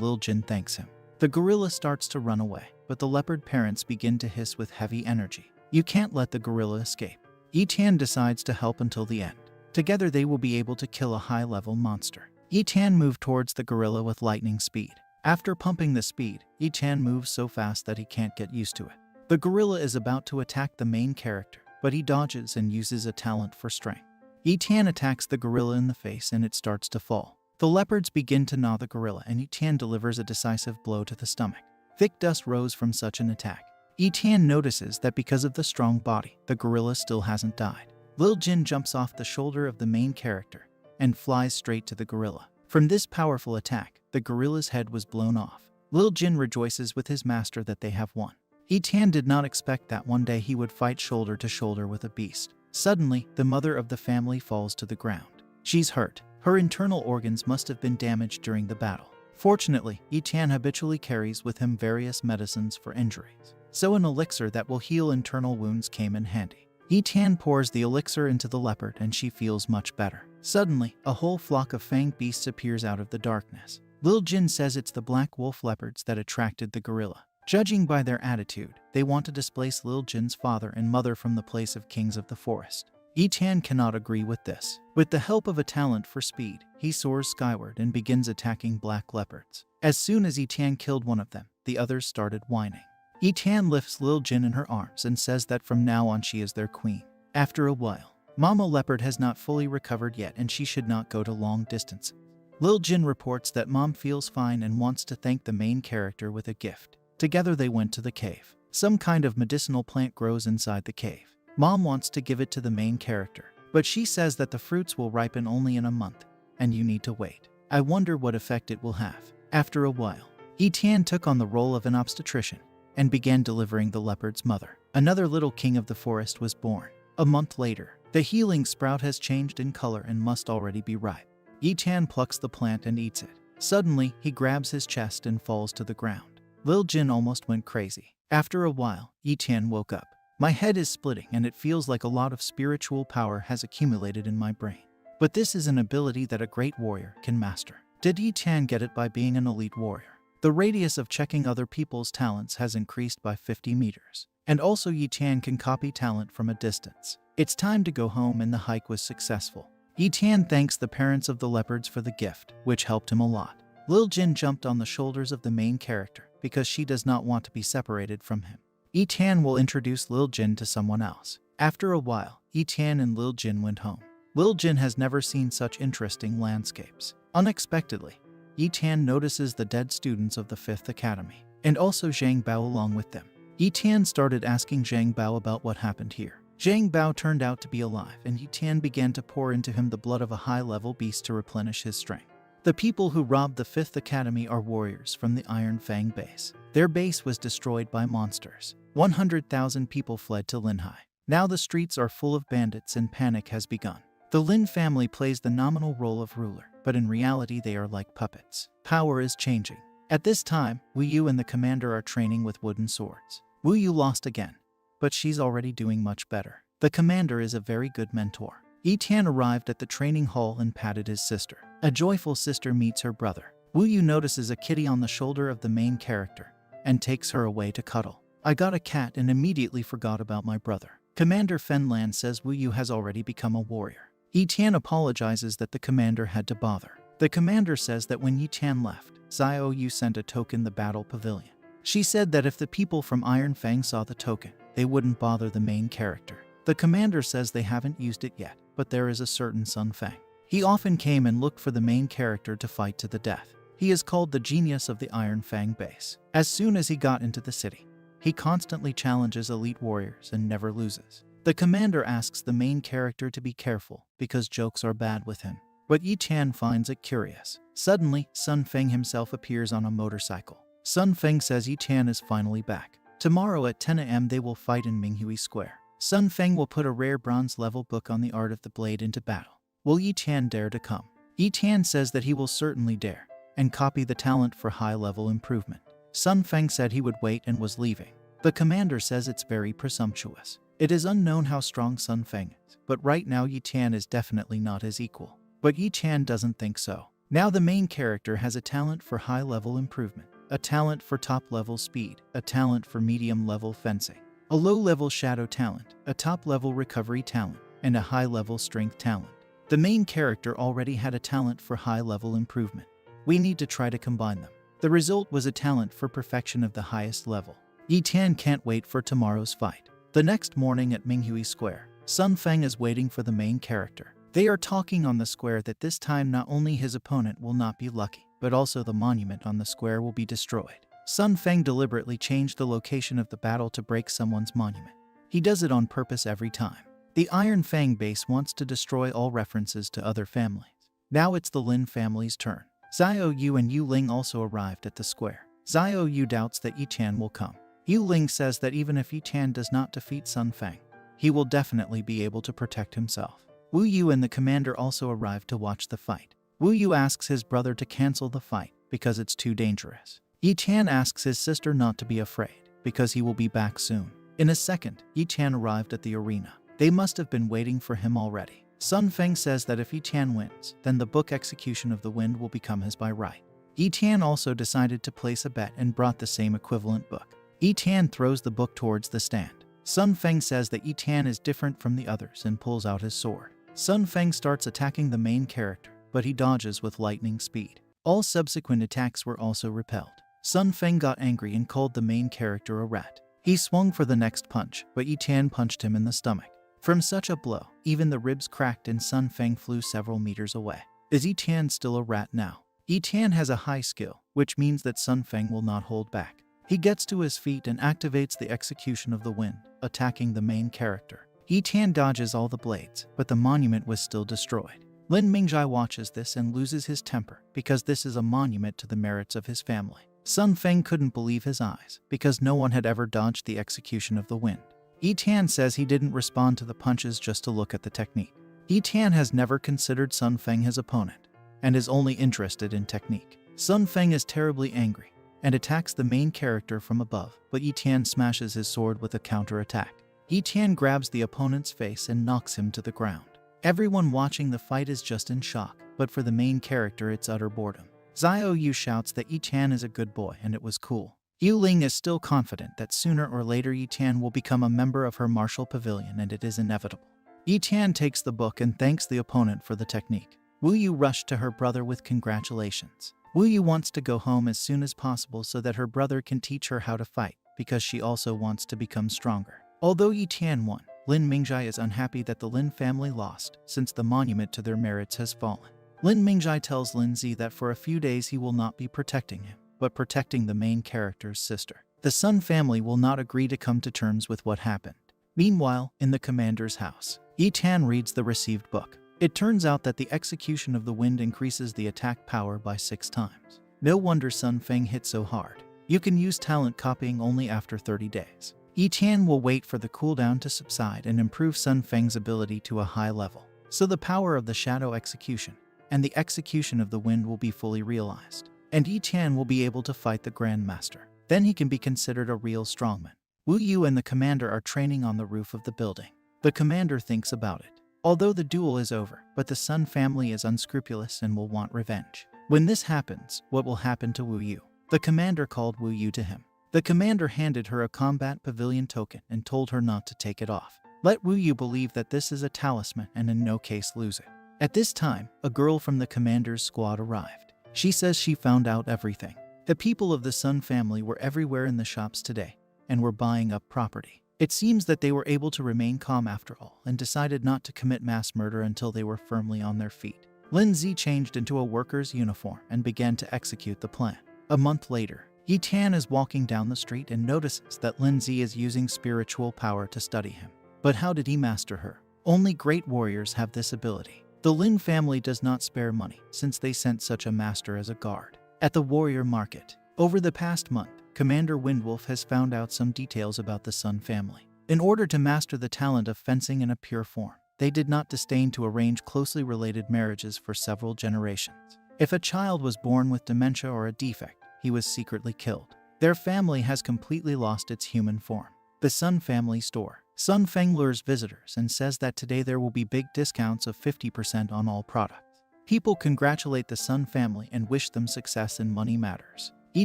Lil Jin thanks him. The gorilla starts to run away, but the leopard parents begin to hiss with heavy energy. You can't let the gorilla escape. Ye Tian decides to help until the end. Together they will be able to kill a high-level monster. Ye Tian moved towards the gorilla with lightning speed. After pumping the speed, Ye Tian moves so fast that he can't get used to it. The gorilla is about to attack the main character, but he dodges and uses a talent for strength. Ye Tian attacks the gorilla in the face and it starts to fall. The leopards begin to gnaw the gorilla and Ye Tian delivers a decisive blow to the stomach. Thick dust rose from such an attack. Ye Tian notices that because of the strong body, the gorilla still hasn't died. Lil Jin jumps off the shoulder of the main character and flies straight to the gorilla. From this powerful attack, the gorilla's head was blown off. Lil Jin rejoices with his master that they have won. Ye Tian did not expect that one day he would fight shoulder to shoulder with a beast. Suddenly, the mother of the family falls to the ground. She's hurt. Her internal organs must have been damaged during the battle. Fortunately, Ye Tian habitually carries with him various medicines for injuries, so an elixir that will heal internal wounds came in handy. Ye Tian pours the elixir into the leopard and she feels much better. Suddenly, a whole flock of fanged beasts appears out of the darkness. Lil Jin says it's the black wolf leopards that attracted the gorilla. Judging by their attitude, they want to displace Lil Jin's father and mother from the place of kings of the forest. Ye Tian cannot agree with this. With the help of a talent for speed, he soars skyward and begins attacking black leopards. As soon as Ye Tian killed one of them, the others started whining. Ye Tian lifts Lil Jin in her arms and says that from now on she is their queen. After a while, Mama Leopard has not fully recovered yet and she should not go to long distances. Lil Jin reports that Mom feels fine and wants to thank the main character with a gift. Together they went to the cave. Some kind of medicinal plant grows inside the cave. Mom wants to give it to the main character, but she says that the fruits will ripen only in a month, and you need to wait. I wonder what effect it will have. After a while, Ye Tian took on the role of an obstetrician and began delivering the leopard's mother. Another little king of the forest was born. A month later, the healing sprout has changed in color and must already be ripe. Ye Tian plucks the plant and eats it. Suddenly, he grabs his chest and falls to the ground. Lil Jin almost went crazy. After a while, Ye Tian woke up. My head is splitting and it feels like a lot of spiritual power has accumulated in my brain. But this is an ability that a great warrior can master. Did Ye Tian get it by being an elite warrior? The radius of checking other people's talents has increased by 50 meters. And also Ye Tian can copy talent from a distance. It's time to go home and the hike was successful. Ye Tian thanks the parents of the leopards for the gift, which helped him a lot. Lil Jin jumped on the shoulders of the main character because she does not want to be separated from him. Ye Tian will introduce Lil Jin to someone else. After a while, Ye Tian and Lil Jin went home. Lil Jin has never seen such interesting landscapes. Unexpectedly, Ye Tian notices the dead students of the 5th Academy, and also Zhang Bao along with them. Ye Tian started asking Zhang Bao about what happened here. Zhang Bao turned out to be alive, and Ye Tian began to pour into him the blood of a high-level beast to replenish his strength. The people who robbed the 5th Academy are warriors from the Iron Fang base. Their base was destroyed by monsters. 100,000 people fled to Linhai. Now the streets are full of bandits and panic has begun. The Lin family plays the nominal role of ruler, but in reality they are like puppets. Power is changing. At this time, Wu Yu and the commander are training with wooden swords. Wu Yu lost again, but she's already doing much better. The commander is a very good mentor. Ye Tian arrived at the training hall and patted his sister. A joyful sister meets her brother. Wu Yu notices a kitty on the shoulder of the main character and takes her away to cuddle. I got a cat and immediately forgot about my brother. Commander Fenlan says Wu Yu has already become a warrior. Ye Tian apologizes that the commander had to bother. The commander says that when Ye Tian left, Xiao Yu sent a token the battle pavilion. She said that if the people from Iron Fang saw the token, they wouldn't bother the main character. The commander says they haven't used it yet, but there is a certain Sun Fang. He often came and looked for the main character to fight to the death. He is called the genius of the Iron Fang base. As soon as he got into the city, he constantly challenges elite warriors and never loses. The commander asks the main character to be careful because jokes are bad with him. But Ye Tian finds it curious. Suddenly, Sun Feng himself appears on a motorcycle. Sun Feng says Ye Tian is finally back. Tomorrow at 10 a.m. they will fight in Minghui Square. Sun Feng will put a rare bronze-level book on the art of the blade into battle. Will Ye Tian dare to come? Ye Tian says that he will certainly dare, and copy the talent for high-level improvement. Sun Feng said he would wait and was leaving. The commander says it's very presumptuous. It is unknown how strong Sun Feng is, but right now Ye Tian is definitely not his equal. But Ye Tian doesn't think so. Now the main character has a talent for high-level improvement, a talent for top-level speed, a talent for medium-level fencing, a low-level shadow talent, a top-level recovery talent, and a high-level strength talent. The main character already had a talent for high-level improvement. We need to try to combine them. The result was a talent for perfection of the highest level. Ye Tian can't wait for tomorrow's fight. The next morning at Minghui Square, Sun Feng is waiting for the main character. They are talking on the square that this time not only his opponent will not be lucky, but also the monument on the square will be destroyed. Sun Feng deliberately changed the location of the battle to break someone's monument. He does it on purpose every time. The Iron Fang base wants to destroy all references to other families. Now it's the Lin family's turn. Xiao Yu and Yu Ling also arrived at the square. Xiao Yu doubts that Ye Tian will come. Yu Ling says that even if Ye Tian does not defeat Sun Feng, he will definitely be able to protect himself. Wu Yu and the commander also arrived to watch the fight. Wu Yu asks his brother to cancel the fight because it's too dangerous. Ye Tian asks his sister not to be afraid because he will be back soon. In a second, Ye Tian arrived at the arena. They must have been waiting for him already. Sun Feng says that if Ye Tian wins, then the book Execution of the Wind will become his by right. Ye Tian also decided to place a bet and brought the same equivalent book. Ye Tian throws the book towards the stand. Sun Feng says that Ye Tian is different from the others and pulls out his sword. Sun Feng starts attacking the main character, but he dodges with lightning speed. All subsequent attacks were also repelled. Sun Feng got angry and called the main character a rat. He swung for the next punch, but Ye Tian punched him in the stomach. From such a blow, even the ribs cracked and Sun Feng flew several meters away. Is Ye Tian still a rat now? Ye Tian has a high skill, which means that Sun Feng will not hold back. He gets to his feet and activates the Execution of the Wind, attacking the main character. Ye Tian dodges all the blades, but the monument was still destroyed. Lin Mingjai watches this and loses his temper because this is a monument to the merits of his family. Sun Feng couldn't believe his eyes because no one had ever dodged the Execution of the Wind. Ye Tian says he didn't respond to the punches just to look at the technique. Ye Tian has never considered Sun Feng his opponent and is only interested in technique. Sun Feng is terribly angry and attacks the main character from above, but Ye Tian smashes his sword with a counterattack. Ye Tian grabs the opponent's face and knocks him to the ground. Everyone watching the fight is just in shock, but for the main character it's utter boredom. Xiao Yu shouts that Ye Tian is a good boy and it was cool. Yu Ling is still confident that sooner or later Ye Tian will become a member of her martial pavilion and it is inevitable. Ye Tian takes the book and thanks the opponent for the technique. Wu Yu rushed to her brother with congratulations. Wu Yu wants to go home as soon as possible so that her brother can teach her how to fight, because she also wants to become stronger. Although Ye Tian won, Lin Mingjai is unhappy that the Lin family lost, since the monument to their merits has fallen. Lin Mingjai tells Lin Zi that for a few days he will not be protecting him, but protecting the main character's sister. The Sun family will not agree to come to terms with what happened. Meanwhile, in the commander's house, Ye Tian reads the received book. It turns out that the execution of the wind increases the attack power by 6 times. No wonder Sun Feng hit so hard. You can use talent copying only after 30 days. Ye Tian will wait for the cooldown to subside and improve Sun Feng's ability to a high level. So the power of the shadow execution and the execution of the wind will be fully realized. And Ye Tian will be able to fight the Grand Master. Then he can be considered a real strongman. Wu Yu and the commander are training on the roof of the building. The commander thinks about it. Although the duel is over, but the Sun family is unscrupulous and will want revenge. When this happens, what will happen to Wu Yu? The commander called Wu Yu to him. The commander handed her a combat pavilion token and told her not to take it off. Let Wu Yu believe that this is a talisman and in no case lose it. At this time, a girl from the commander's squad arrived. She says she found out everything. The people of the Sun family were everywhere in the shops today and were buying up property. It seems that they were able to remain calm after all and decided not to commit mass murder until they were firmly on their feet. Lin Zi changed into a worker's uniform and began to execute the plan. A month later, Ye Tian is walking down the street and notices that Lin Zi is using spiritual power to study him. But how did he master her? Only great warriors have this ability. The Lin family does not spare money since they sent such a master as a guard. At the warrior market, over the past month, Commander Windwolf has found out some details about the Sun family. In order to master the talent of fencing in a pure form, they did not disdain to arrange closely related marriages for several generations. If a child was born with dementia or a defect, he was secretly killed. Their family has completely lost its human form. The Sun family store. Sun Feng lures visitors and says that today there will be big discounts of 50% on all products. People congratulate the Sun family and wish them success in money matters. Ye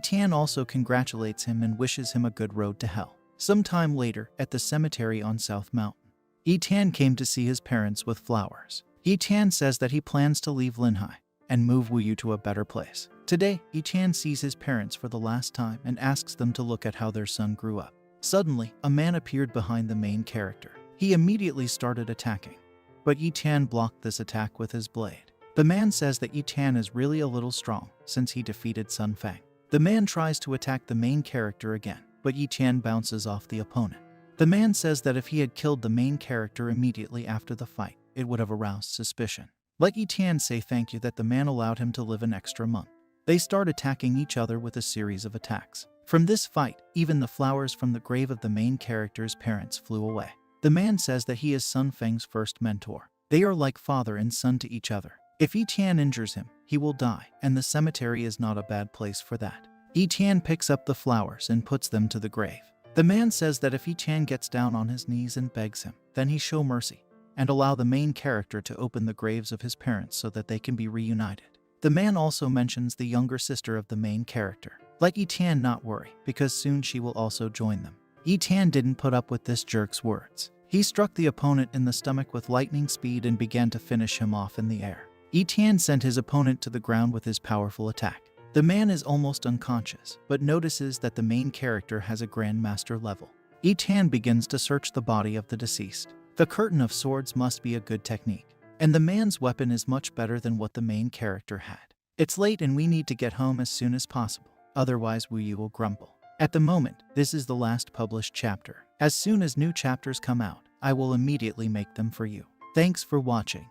Tian also congratulates him and wishes him a good road to hell. Some time later, at the cemetery on South Mountain, Ye Tian came to see his parents with flowers. Ye Tian says that he plans to leave Linhai and move Wu Yu to a better place. Today, Ye Tian sees his parents for the last time and asks them to look at how their son grew up. Suddenly, a man appeared behind the main character. He immediately started attacking, but Ye Tian blocked this attack with his blade. The man says that Ye Tian is really a little strong since he defeated Sun Feng. The man tries to attack the main character again, but Ye Tian bounces off the opponent. The man says that if he had killed the main character immediately after the fight, it would have aroused suspicion. Let Ye Tian say thank you that the man allowed him to live an extra month. They start attacking each other with a series of attacks. From this fight, even the flowers from the grave of the main character's parents flew away. The man says that he is Sun Feng's first mentor. They are like father and son to each other. If Ye Tian injures him, he will die, and the cemetery is not a bad place for that. Ye Tian picks up the flowers and puts them to the grave. The man says that if Ye Tian gets down on his knees and begs him, then he show mercy and allow the main character to open the graves of his parents so that they can be reunited. The man also mentions the younger sister of the main character. Let Ye Tian not worry, because soon she will also join them. Ye Tian didn't put up with this jerk's words. He struck the opponent in the stomach with lightning speed and began to finish him off in the air. Ye Tian sent his opponent to the ground with his powerful attack. The man is almost unconscious, but notices that the main character has a Grandmaster level. Ye Tian begins to search the body of the deceased. The curtain of swords must be a good technique, and the man's weapon is much better than what the main character had. It's late and we need to get home as soon as possible, otherwise Wu Yu will grumble. At the moment, this is the last published chapter. As soon as new chapters come out, I will immediately make them for you. Thanks for watching.